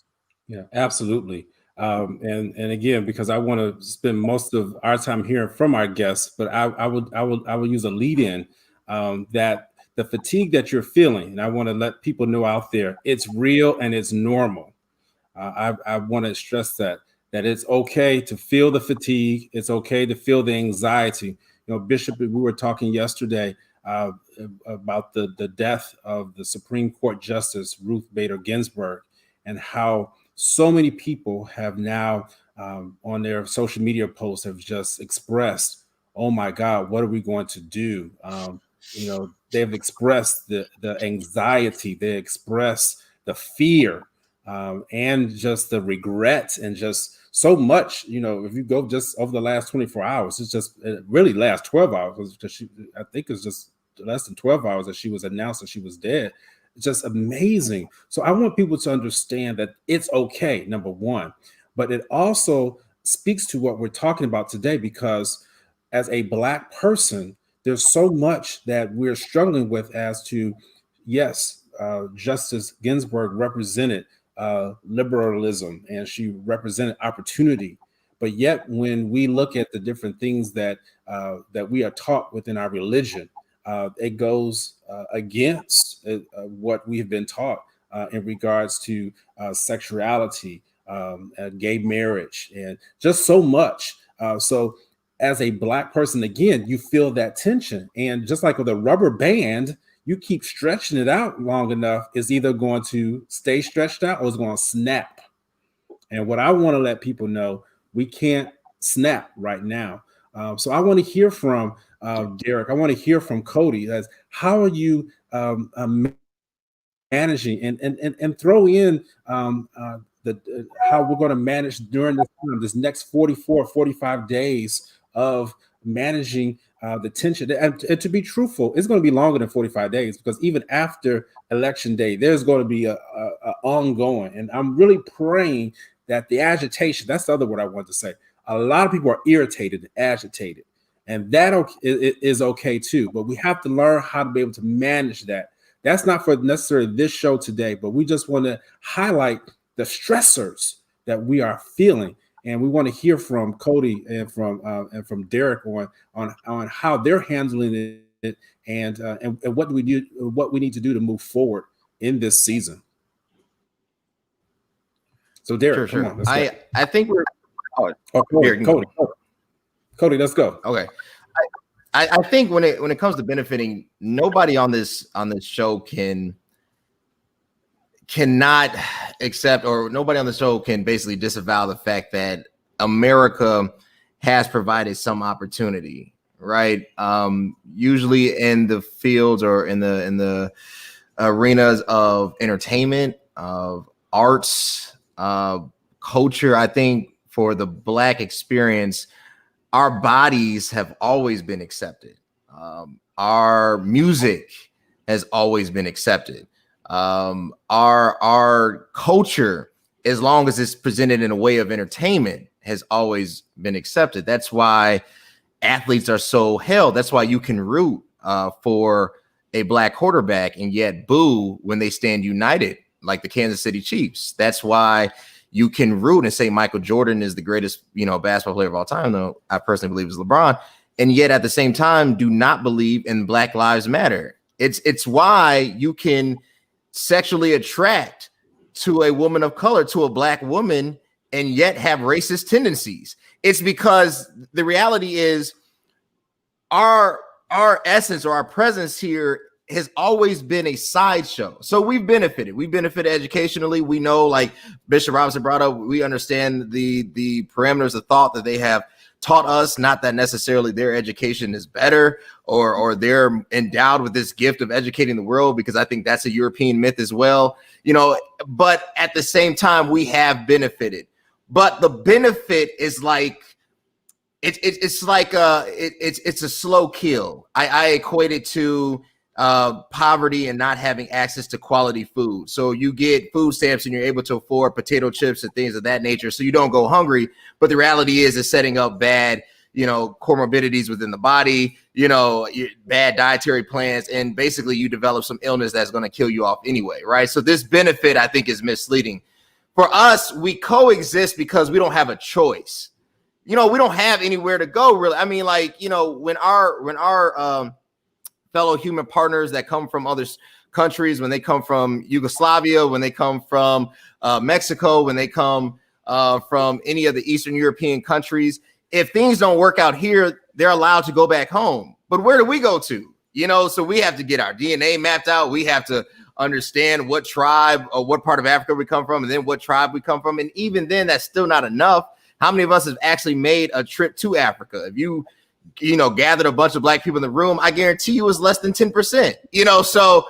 Yeah, absolutely. And again, because I want to spend most of our time hearing from our guests, but I will use a lead in that the fatigue that you're feeling, and I want to let people know out there, it's real and it's normal. I want to stress that it's okay to feel the fatigue. It's okay to feel the anxiety. Bishop, we were talking yesterday about the death of the Supreme Court Justice Ruth Bader Ginsburg, and how so many people have now on their social media posts have just expressed, oh my God, what are we going to do? They've expressed the anxiety, they expressed the fear and just the regret and just so much, if you go just over the last 24 hours, it really lasts 12 hours because I think it's just less than 12 hours that she was announced that she was dead. It's just amazing. So I want people to understand that it's okay, number one, but it also speaks to what we're talking about today, because as a Black person, there's so much that we're struggling with as to, yes, Justice Ginsburg represented liberalism and she represented opportunity. But yet, when we look at the different things that we are taught within our religion, it goes against what we have been taught in regards to sexuality, gay marriage, and just so much. So as a Black person, again, you feel that tension. And just like with a rubber band, you keep stretching it out long enough, it's either going to stay stretched out or it's going to snap. And what I want to let people know, we can't snap right now. So I want to hear from Derek. I want to hear from Cody. As how are you managing and throw in how we're going to manage during this time, this next 45 days of managing the tension. And to be truthful, it's going to be longer than 45 days, because even after election day, there's going to be a ongoing. And I'm really praying that the agitation, that's the other word I want to say. A lot of people are irritated and agitated, and that is okay too. But we have to learn how to be able to manage that. That's not for necessarily this show today, but we just want to highlight the stressors that we are feeling. And we want to hear from Cody and from Derek on how they're handling it and what do we do, what we need to do to move forward in this season. So Derek, sure. Come on, let's go. I think we're Cody, let's go. Okay. I think when it comes to benefiting, nobody on this show cannot accept, or nobody on the show can basically disavow the fact that America has provided some opportunity, right? Usually in the fields or in the arenas of entertainment, of arts, culture. I think for the Black experience, our bodies have always been accepted. Our music has always been accepted. Our culture, as long as it's presented in a way of entertainment, has always been accepted. That's why athletes are so held. That's why you can root for a Black quarterback and yet boo when they stand united, like the Kansas City Chiefs. That's why you can root and say Michael Jordan is the greatest, basketball player of all time, though I personally believe it's LeBron, and yet at the same time do not believe in Black Lives Matter. It's why you can sexually attract to a woman of color, to a Black woman, and yet have racist tendencies. It's because the reality is our essence or our presence here has always been a sideshow. So we've benefited. We benefited educationally. We know, like Bishop Robinson brought up, we understand the parameters of thought that they have taught us. Not that necessarily their education is better or they're endowed with this gift of educating the world, because I think that's a European myth as well. But at the same time, we have benefited. But the benefit is like it's a slow kill. I equate it to poverty and not having access to quality food. So you get food stamps and you're able to afford potato chips and things of that nature, so you don't go hungry. But the reality is it's setting up bad, comorbidities within the body, bad dietary plans, and basically you develop some illness that's going to kill you off anyway, right? So this benefit, I think, is misleading. For us, we coexist because we don't have a choice. We don't have anywhere to go, really. I mean, when our fellow human partners that come from other countries, when they come from Yugoslavia, when they come from Mexico, when they come from any of the Eastern European countries, if things don't work out here, they're allowed to go back home. But where do we go to? So we have to get our DNA mapped out. We have to understand what tribe or what part of Africa we come from, and then what tribe we come from. And even then, that's still not enough. How many of us have actually made a trip to Africa? If you gathered a bunch of Black people in the room, I guarantee you it's less than 10%, so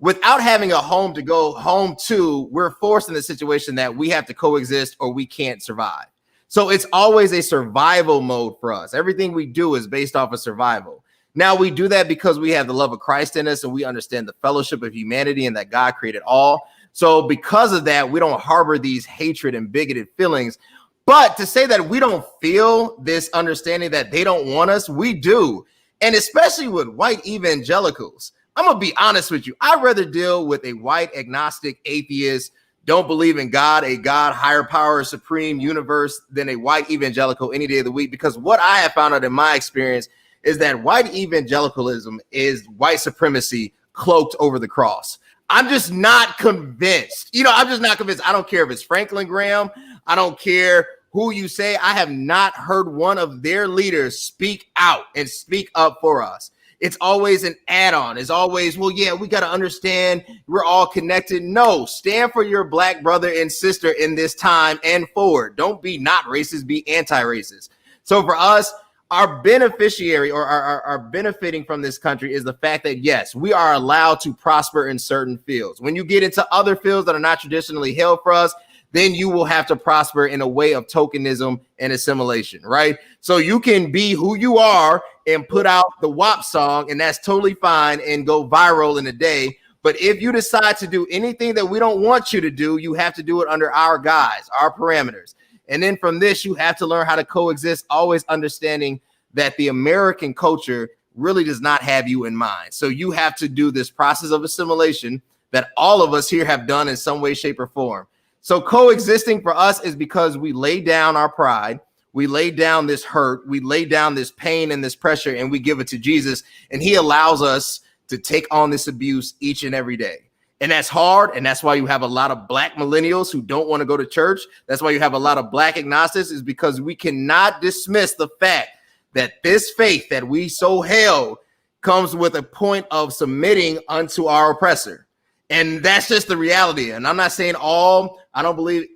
without having a home to go home to, we're forced in the situation that we have to coexist or we can't survive. So it's always a survival mode for us. Everything we do is based off of survival. Now we do that because we have the love of Christ in us and we understand the fellowship of humanity and that God created all. So because of that, we don't harbor these hatred and bigoted feelings. But to say that we don't feel this understanding that they don't want us, we do. And especially with white evangelicals, I'm going to be honest with you. I'd rather deal with a white agnostic atheist, don't believe in God, a God, higher power, supreme universe, than a white evangelical any day of the week. Because what I have found out in my experience is that white evangelicalism is white supremacy cloaked over the cross. I'm just not convinced. I'm just not convinced. I don't care if it's Franklin Graham. I don't care who you say. I have not heard one of their leaders speak out and speak up for us. It's always an add-on. It's always, well, yeah, we got to understand we're all connected. No, stand for your black brother and sister in this time and forward. Don't be not racist, be anti-racist. So for us, our beneficiary or our benefiting from this country is the fact that, yes, we are allowed to prosper in certain fields. When you get into other fields that are not traditionally held for us, then you will have to prosper in a way of tokenism and assimilation, right? So you can be who you are and put out the WAP song, and that's totally fine and go viral in a day. But if you decide to do anything that we don't want you to do, you have to do it under our guise, our parameters. And then from this, you have to learn how to coexist, always understanding that the American culture really does not have you in mind. So you have to do this process of assimilation that all of us here have done in some way, shape, or form. So coexisting for us is because we lay down our pride, we lay down this hurt, we lay down this pain and this pressure, and we give it to Jesus, and he allows us to take on this abuse each and every day. And that's hard, and that's why you have a lot of black millennials who don't want to go to church. That's why you have a lot of black agnostics, is because we cannot dismiss the fact that this faith that we so held comes with a point of submitting unto our oppressor. And that's just the reality. And I'm not saying I don't believe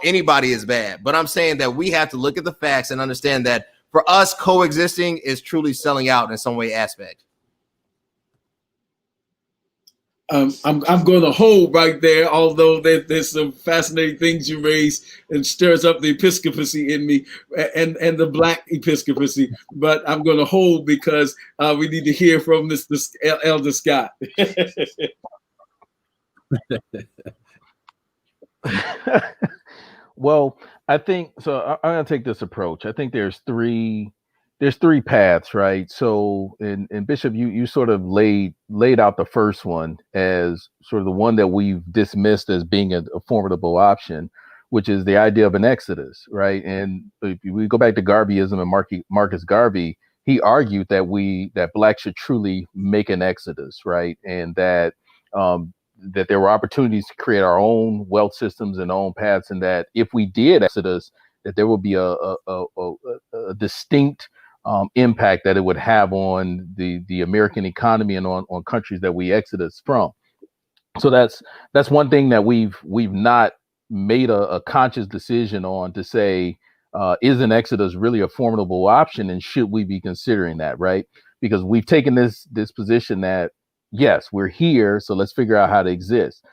anybody is bad, but I'm saying that we have to look at the facts and understand that for us, coexisting is truly selling out in some way aspect. I'm going to hold right there, although there's some fascinating things you raise and stirs up the episcopacy in me and the black episcopacy. But I'm going to hold because we need to hear from this Elder Scott. Well, I think so. I'm going to take this approach. I think there's three paths, right? So in Bishop, you sort of laid out the first one as sort of the one that we've dismissed as being a formidable option, which is the idea of an exodus, right? And if we go back to Garveyism and Marcus Garvey, he argued that blacks should truly make an exodus, right? And that there were opportunities to create our own wealth systems and our own paths, and that if we did exodus, that there would be a distinct impact that it would have on the American economy and on countries that we exodus from. So that's one thing that we've not made a conscious decision on, to say, is an exodus really a formidable option, and should we be considering that, right? Because we've taken this position that, yes, we're here, so let's figure out how to exist.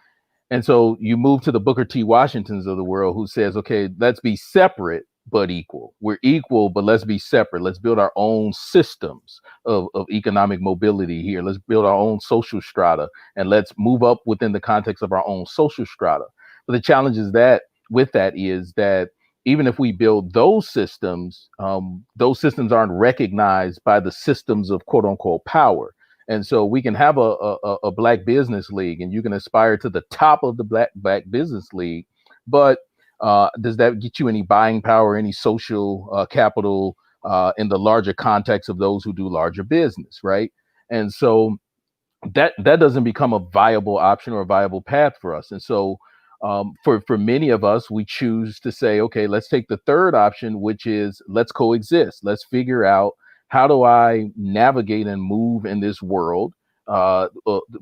And so you move to the Booker T. Washingtons of the world, who says, okay, let's be separate but equal. We're equal, but let's be separate. Let's build our own systems of economic mobility here. Let's build our own social strata, and let's move up within the context of our own social strata. But the challenge is that even if we build those systems aren't recognized by the systems of quote unquote power. And so we can have a black business league, and you can aspire to the top of the black business league, but does that get you any buying power, any social capital in the larger context of those who do larger business, right? And so that doesn't become a viable option or a viable path for us. And so for many of us, we choose to say, okay, let's take the third option, which is let's coexist. Let's figure out, how do I navigate and move in this world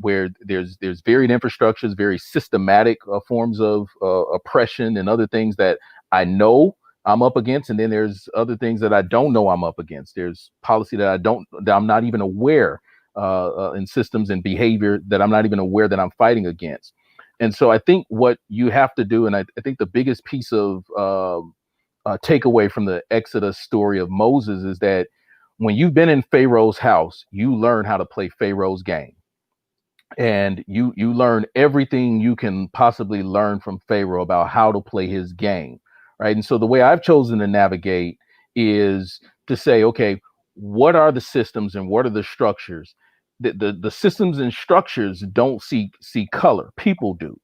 where there's varied infrastructures, very systematic forms of oppression and other things that I know I'm up against, and then there's other things that I don't know I'm up against. There's policy that I'm not even aware and systems and behavior that I'm not even aware that I'm fighting against. And so I think what you have to do, and I think the biggest piece of takeaway from the Exodus story of Moses is that when you've been in Pharaoh's house, you learn how to play Pharaoh's game. And you learn everything you can possibly learn from Pharaoh about how to play his game, right? And so the way I've chosen to navigate is to say, okay, what are the systems and what are the structures? The systems and structures don't see color, people do,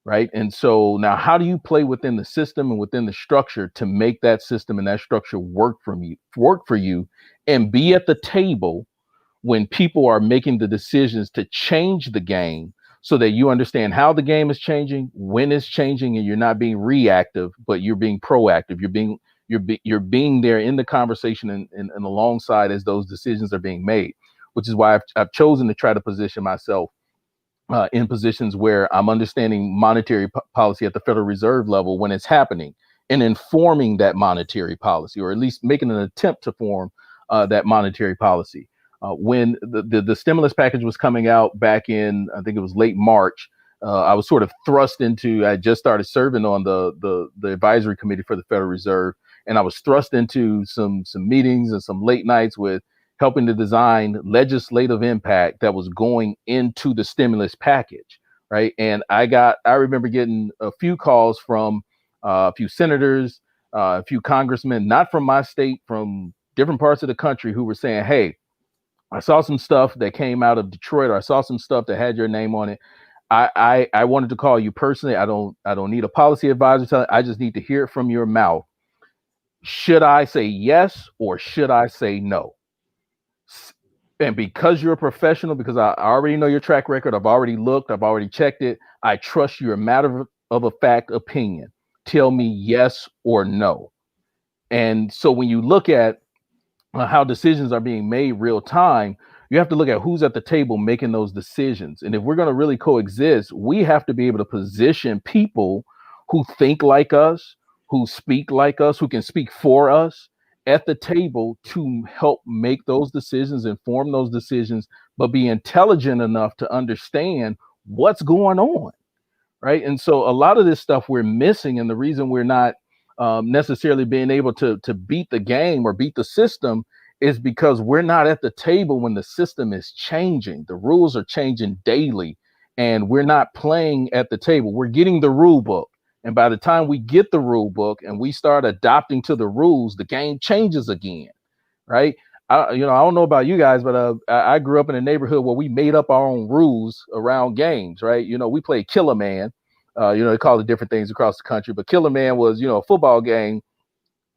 right? And so now how do you play within the system and within the structure to make that system and that structure work for you and be at the table when people are making the decisions to change the game, so that you understand how the game is changing, when it's changing, and you're not being reactive, but you're being proactive. You're being there in the conversation and alongside as those decisions are being made, which is why I've chosen to try to position myself in positions where I'm understanding monetary policy at the Federal Reserve level when it's happening, and informing that monetary policy, or at least making an attempt to form that monetary policy. When the stimulus package was coming out back in, I think it was late March, I was sort of thrust into, I just started serving on the advisory committee for the Federal Reserve, and I was thrust into some meetings and some late nights with helping to design legislative impact that was going into the stimulus package, right? And I remember getting a few calls from a few senators, a few congressmen, not from my state, from different parts of the country, who were saying, hey, I saw some stuff that came out of Detroit, or I saw some stuff that had your name on it. I wanted to call you personally. I don't need a policy advisor. I just need to hear it from your mouth. Should I say yes or should I say no? And because you're a professional, because I already know your track record, I've already looked, I've already checked it, I trust your matter of a fact opinion. Tell me yes or no. And so when you look at how decisions are being made real time, you have to look at who's at the table making those decisions. And if we're going to really coexist, we have to be able to position people who think like us, who speak like us, who can speak for us at the table to help make those decisions, inform those decisions, but be intelligent enough to understand what's going on, right? And so a lot of this stuff we're missing, and the reason we're not necessarily being able to beat the game or beat the system is because we're not at the table when the system is changing. The rules are changing daily, and we're not playing at the table. We're getting the rule book, and by the time we get the rule book and we start adopting to the rules, the game changes again, right? I don't know about you guys, but I grew up in a neighborhood where we made up our own rules around games, right? We played Killer Man. They call it different things across the country, but Killer Man was, a football game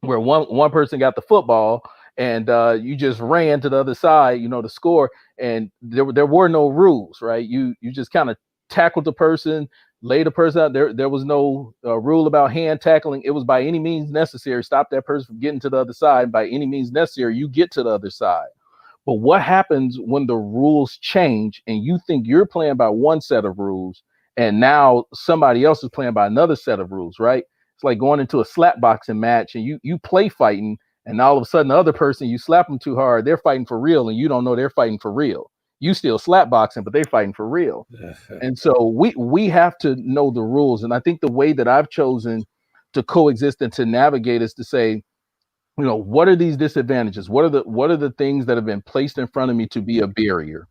where one person got the football and you just ran to the other side, to score. And there were no rules, right? You just kind of tackled the person, laid the person out. There was no rule about hand tackling. It was by any means necessary. Stop that person from getting to the other side. By any means necessary, you get to the other side. But what happens when the rules change and you think you're playing by one set of rules and now somebody else is playing by another set of rules, right? It's like going into a slap boxing match and you play fighting, and all of a sudden the other person, you slap them too hard, they're fighting for real, and you don't know they're fighting for real. You still slap boxing, but they're fighting for real. And so we have to know the rules. And I think the way that I've chosen to coexist and to navigate is to say, what are these disadvantages? What are the things that have been placed in front of me to be a barrier?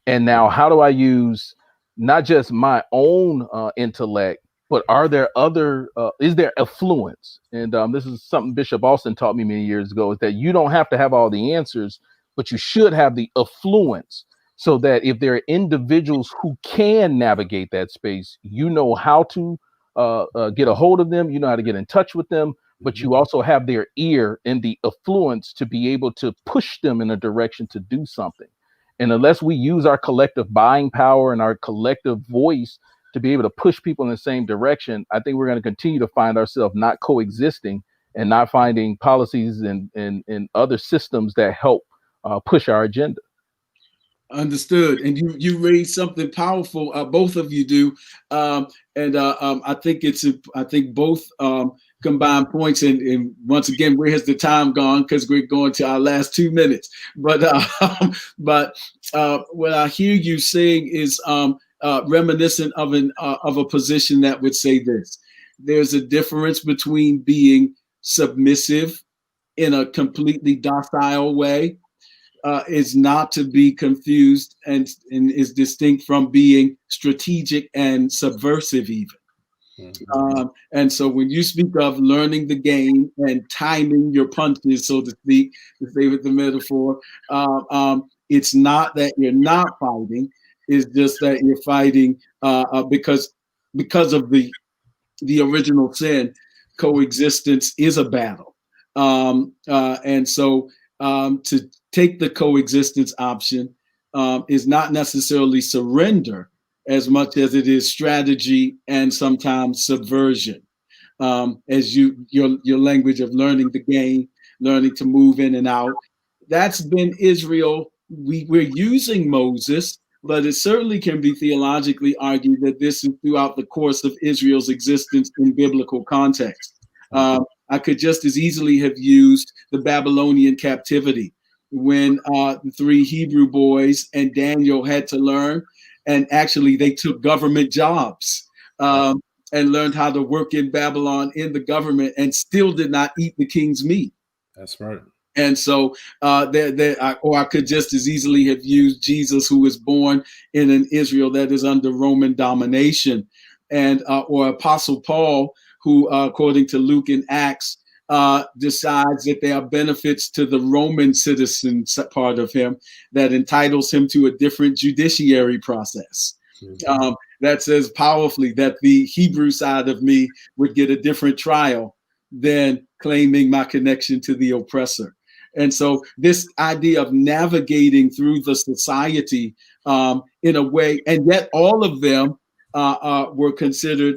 And now how do I use not just my own intellect, but are there other, is there affluence? And this is something Bishop Austin taught me many years ago, is that you don't have to have all the answers, but you should have the affluence, so that if there are individuals who can navigate that space, how to get a hold of them, how to get in touch with them, but you also have their ear and the affluence to be able to push them in a direction to do something. And unless we use our collective buying power and our collective voice to be able to push people in the same direction, I think we're going to continue to find ourselves not coexisting and not finding policies and other systems that help push our agenda. Understood. And you raised something powerful. Both of you do. I think both combined points. And once again, where has the time gone? Because we're going to our last 2 minutes. But what I hear you saying is reminiscent of a position that would say this: there's a difference between being submissive in a completely docile way, is not to be confused and is distinct from being strategic and subversive even. And so when you speak of learning the game and timing your punches, so to speak, to stay with the metaphor, it's not that you're not fighting, it's just that you're fighting because of the original sin. Coexistence is a battle. And so to take the coexistence option is not necessarily surrender as much as it is strategy and sometimes subversion. As your language of learning the game, learning to move in and out. That's been Israel. We're using Moses, but it certainly can be theologically argued that this is throughout the course of Israel's existence in biblical context. I could just as easily have used the Babylonian captivity when the 3 Hebrew boys and Daniel had to learn, and actually they took government jobs and learned how to work in Babylon in the government and still did not eat the king's meat. That's right. And so I could just as easily have used Jesus, who was born in an Israel that is under Roman domination, and or Apostle Paul, who, according to Luke and Acts, decides that there are benefits to the Roman citizen part of him that entitles him to a different judiciary process. That says powerfully that the Hebrew side of me would get a different trial than claiming my connection to the oppressor. And so this idea of navigating through the society in a way, and yet all of them were considered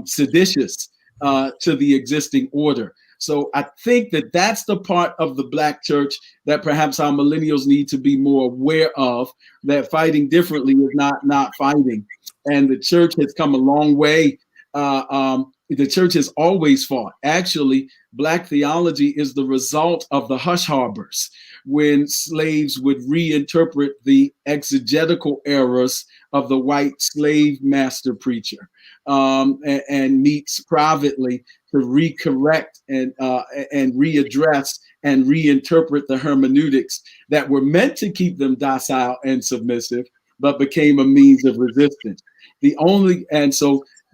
seditious to the existing order. So I think that that's the part of the Black church that perhaps our millennials need to be more aware of, that fighting differently is not fighting. And the church has come a long way. The church has always fought. Actually, Black theology is the result of the hush harbors, when slaves would reinterpret the exegetical errors of the white slave master preacher and meets privately to recorrect and readdress and reinterpret the hermeneutics that were meant to keep them docile and submissive, but became a means of resistance.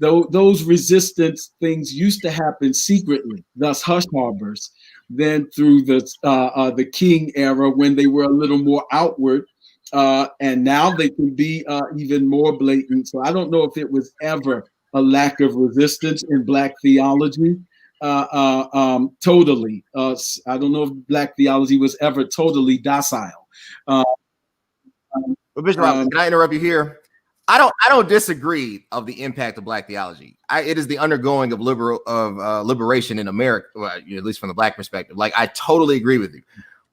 Those resistance things used to happen secretly, thus hush harbors. Then through the King era, when they were a little more outward, and now they can be even more blatant. So I don't know if it was ever a lack of resistance in Black theology. Totally. I don't know if Black theology was ever totally docile. But Bishop Robinson, can I interrupt you here? I don't disagree of the impact of Black theology. It is the undergoing of liberation in America, well, at least from the Black perspective. Like, I totally agree with you.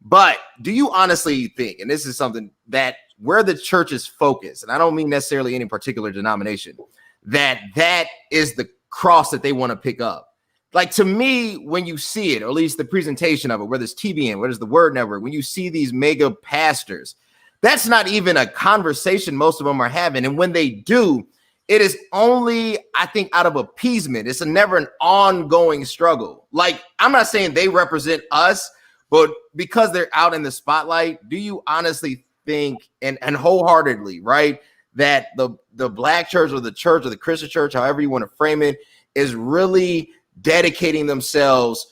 But do you honestly think, and this is something that where the church is focused, and I don't mean necessarily any particular denomination, that is the cross that they want to pick up? Like, to me, when you see it, or at least the presentation of it, whether it's TBN, whether it's the Word Network, when you see these mega pastors, that's not even a conversation most of them are having. And when they do, it is only, I think, out of appeasement. It's never an ongoing struggle. Like, I'm not saying they represent us, but because they're out in the spotlight, do you honestly think, and wholeheartedly, right, that the Black church or the Christian church, however you want to frame it, is really dedicating themselves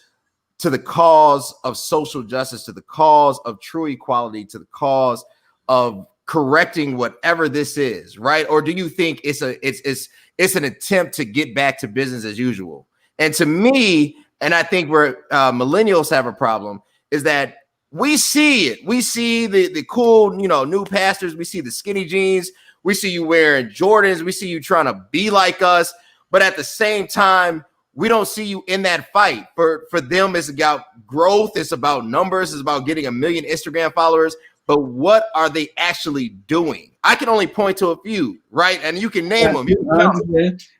to the cause of social justice, to the cause of true equality, to the cause of correcting whatever this is, right? Or do you think it's an attempt to get back to business as usual? And to me, and I think where millennials have a problem, is that we see it. We see the cool, new pastors. We see the skinny jeans. We see you wearing Jordans. We see you trying to be like us. But at the same time, we don't see you in that fight. For them, it's about growth. It's about numbers. It's about getting 1 million Instagram followers. but what are they actually doing? I can only point to a few, right? And you can name them.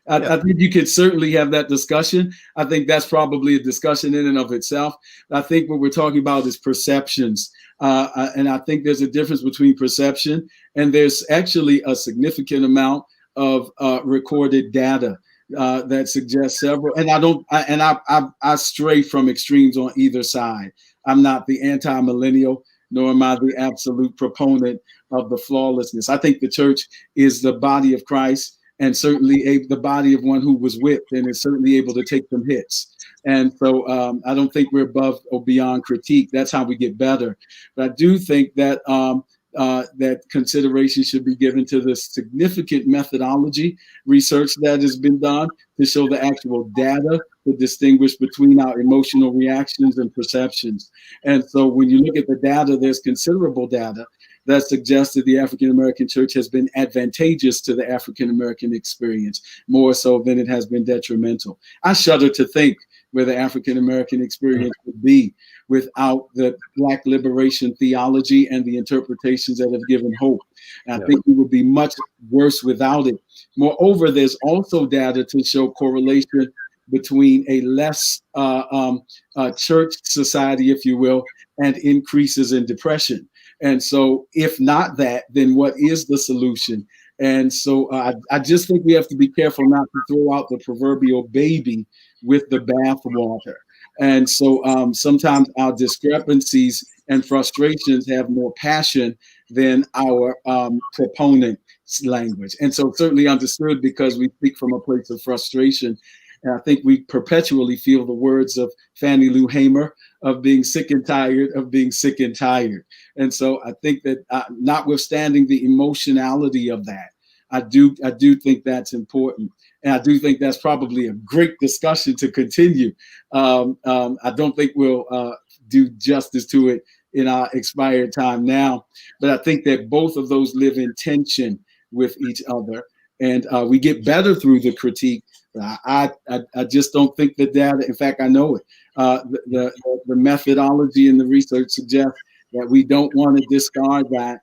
I think you could certainly have that discussion. I think that's probably a discussion in and of itself. I think what we're talking about is perceptions. And I think there's a difference between perception, and there's actually a significant amount of recorded data that suggests several. And I stray from extremes on either side. I'm not the anti-millennial, nor am I the absolute proponent of the flawlessness. I think the church is the body of Christ, and certainly the body of one who was whipped and is certainly able to take some hits. And so I don't think we're above or beyond critique. That's how we get better. But I do think that that consideration should be given to the significant methodology research that has been done to show the actual data to distinguish between our emotional reactions and perceptions. And so when you look at the data, there's considerable data that suggests that the African American church has been advantageous to the African American experience, more so than it has been detrimental. I shudder to think where the African American experience would be without the Black liberation theology and the interpretations that have given hope. And I think we would be much worse without it. Moreover, there's also data to show correlation between a less church society, if you will, and increases in depression. And so if not that, then what is the solution? And so I just think we have to be careful not to throw out the proverbial baby with the bathwater. And so sometimes our discrepancies and frustrations have more passion than our proponent's language. And so certainly understood, because we speak from a place of frustration. And I think we perpetually feel the words of Fannie Lou Hamer of being sick and tired of being sick and tired. And so I think that notwithstanding the emotionality of that, I do think that's important. And I do think that's probably a great discussion to continue. I don't think we'll do justice to it in our expired time now, but I think that both of those live in tension with each other. And we get better through the critique. I just don't think the data, in fact, I know it. The methodology and the research suggests that we don't want to discard that.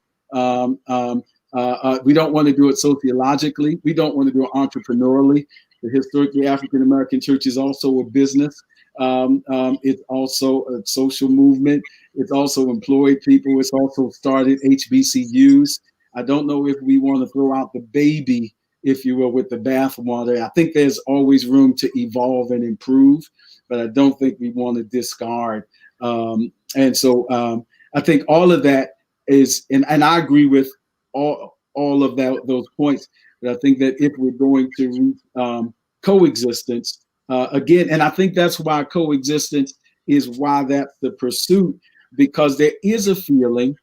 We don't want to do it sociologically. We don't want to do it entrepreneurially. The historically African American church is also a business. It's also a social movement. It's also employed people. It's also started HBCUs. I don't know if we want to throw out the baby, if you will, with the bathwater. I think there's always room to evolve and improve, but I don't think we want to discard. And so I think all of that is, and I agree with all of those points. But I think that if we're going to reach coexistence, again, and I think that's why coexistence is why that's the pursuit, because there is a feeling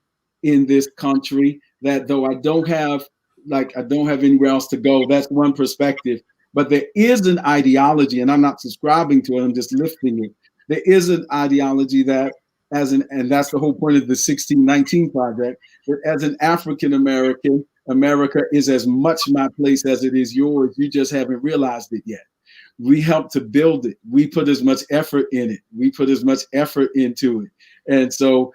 in this country that though I don't have anywhere else to go, that's one perspective, but there is an ideology, and I'm not subscribing to it, I'm just lifting it. There is an ideology that and that's the whole point of the 1619 project, that as an African American, America is as much my place as it is yours. You just haven't realized it yet. We helped to build it. We put as much effort in it. We put as much effort into it. And so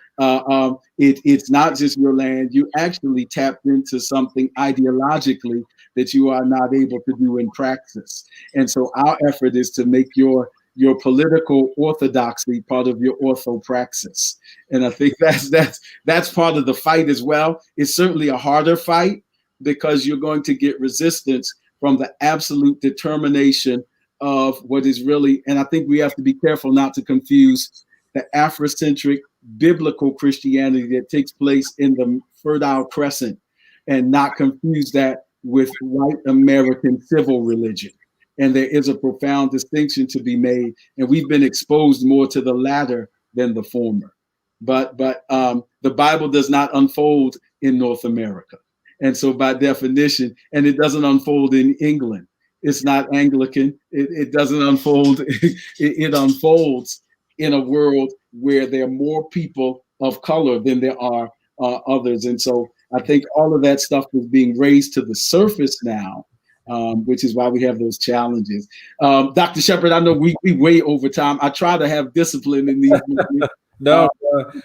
it's not just your land. You actually tapped into something ideologically that you are not able to do in praxis. And so our effort is to make your political orthodoxy part of your orthopraxis. And I think that's part of the fight as well. It's certainly a harder fight because you're going to get resistance from the absolute determination of what is really, and I think we have to be careful not to confuse the Afrocentric biblical Christianity that takes place in the Fertile Crescent and not confuse that with white American civil religion. And there is a profound distinction to be made. And we've been exposed more to the latter than the former. But the Bible does not unfold in North America. And so by definition, and it doesn't unfold in England. It's not Anglican. It doesn't unfold. It unfolds in a world where there are more people of color than there are others. And so I think all of that stuff is being raised to the surface now, which is why we have those challenges. Dr. Shepard, I know we way over time. I try to have discipline in these meetings. No,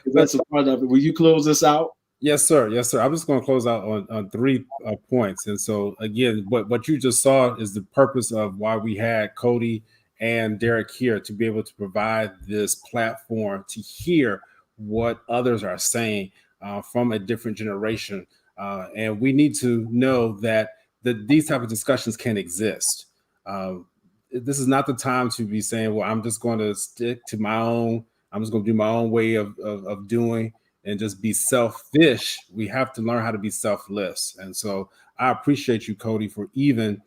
that's a part of it. Will you close us out? Yes, sir. Yes, sir. I'm just going to close out on 3 points. And so, again, what you just saw is the purpose of why we had Cody and Derek here, to be able to provide this platform to hear what others are saying from a different generation. And we need to know that these type of discussions can exist. This is not the time to be saying, well, I'm just going to stick to my own, I'm just going to do my own way of doing and just be selfish. We have to learn how to be selfless. And so I appreciate you, Cody, for even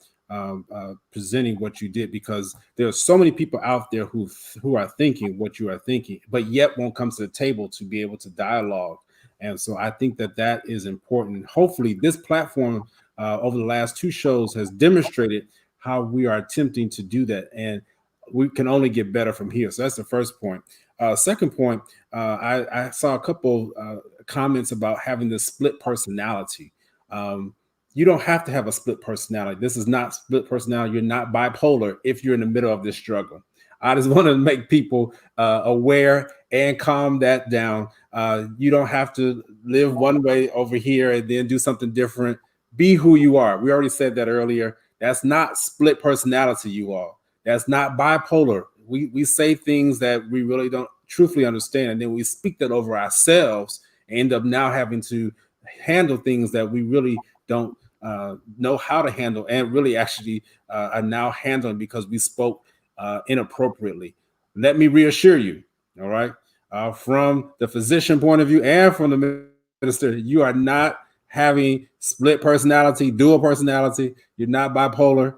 presenting what you did, because there are so many people out there who are thinking what you are thinking, but yet won't come to the table to be able to dialogue. And so I think that is important. Hopefully this platform over the last 2 shows has demonstrated how we are attempting to do that. And we can only get better from here. So that's the first point. Second point, I saw a couple comments about having this split personality. You don't have to have a split personality. This is not split personality. You're not bipolar if you're in the middle of this struggle. I just want to make people aware and calm that down. You don't have to live one way over here and then do something different. Be who you are. We already said that earlier. That's not split personality, you all. That's not bipolar. We say things that we really don't truthfully understand, and then we speak that over ourselves and end up now having to handle things that we really don't know how to handle, and really actually are now handling because we spoke inappropriately. Let me reassure you, all right, from the physician point of view and from the minister, you are not having split personality, dual personality. You're not bipolar.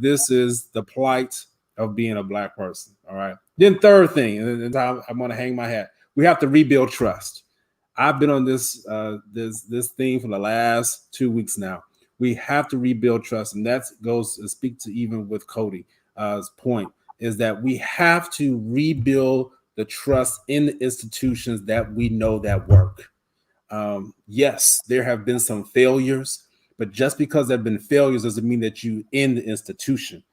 This is the plight of being a Black person. All right. Then third thing, and I'm going to hang my hat. We have to rebuild trust. I've been on this theme for the last 2 weeks now. We have to rebuild trust, and that goes to speak to even with Cody's point, is that we have to rebuild the trust in the institutions that we know that work. Yes, there have been some failures, but just because there have been failures doesn't mean that you end the institution.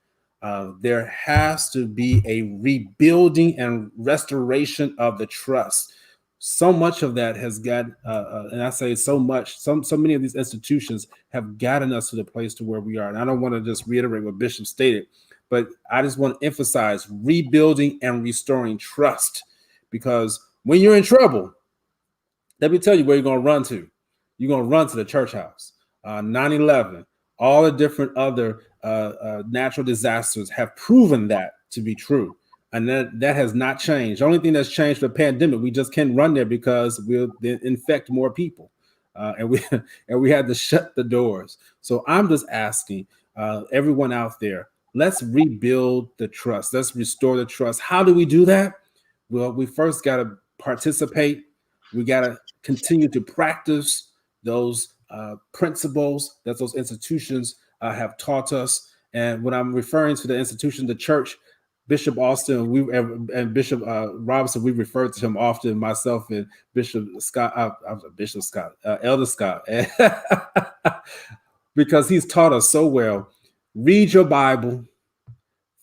There has to be a rebuilding and restoration of the trust. So much of that has got, and I say so much, so many of these institutions have gotten us to the place to where we are. And I don't want to just reiterate what Bishop stated, but I just want to emphasize rebuilding and restoring trust, because when you're in trouble, let me tell you where you're going to run to. You're going to run to the church house. 9/11, all the different other natural disasters have proven that to be true. And that has not changed. The only thing that's changed for the pandemic, we just can't run there because we'll then infect more people. And we had to shut the doors. So I'm just asking everyone out there, let's rebuild the trust. Let's restore the trust. How do we do that? Well, we first got to participate. We got to continue to practice those principles that those institutions have taught us. And when I'm referring to the institution, the church, Bishop Austin, and Bishop Robinson, we refer to him often, myself and Bishop Scott, Elder Scott, because he's taught us so well. Read your Bible,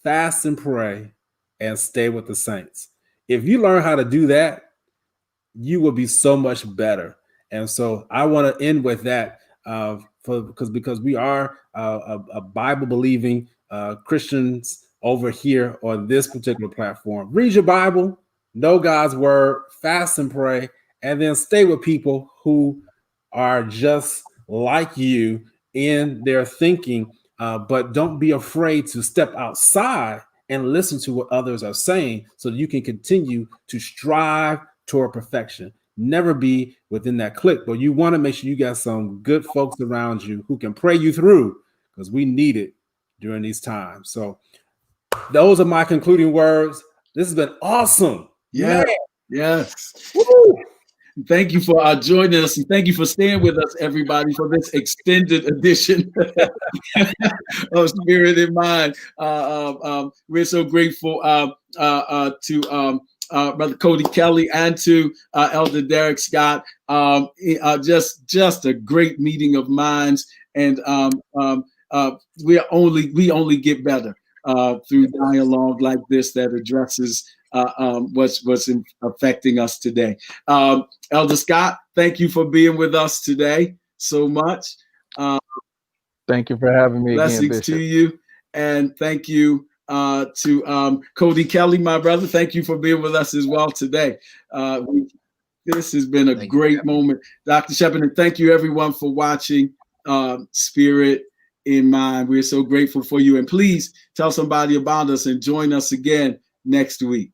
fast and pray, and stay with the saints. If you learn how to do that, you will be so much better. And so I want to end with that because we are a Bible believing Christians over here on this particular platform. Read your Bible, know God's word, fast and pray, and then stay with people who are just like you in their thinking, but don't be afraid to step outside and listen to what others are saying so that you can continue to strive toward perfection. Never be within that clique, but you want to make sure you got some good folks around you who can pray you through, because we need it during these times. So those are my concluding words. This has been awesome. Yeah. Man. Yes. Woo. Thank you for joining us, and thank you for staying with us, everybody, for this extended edition of Spirit in Mind. We're so grateful to Brother Cody Kelly and to Elder Derek Scott. Just a great meeting of minds, and we only get better through dialogue like this that addresses what's affecting us today. Elder Scott, thank you for being with us today so much. Thank you for having me again, Blessings Bishop. to you, and thank you to Cody Kelly, my brother. Thank you for being with us as well today. This has been a great moment, Dr. Shepard, and thank you everyone for watching Spirit in Mind. We're so grateful for you, and please tell somebody about us and join us again next week.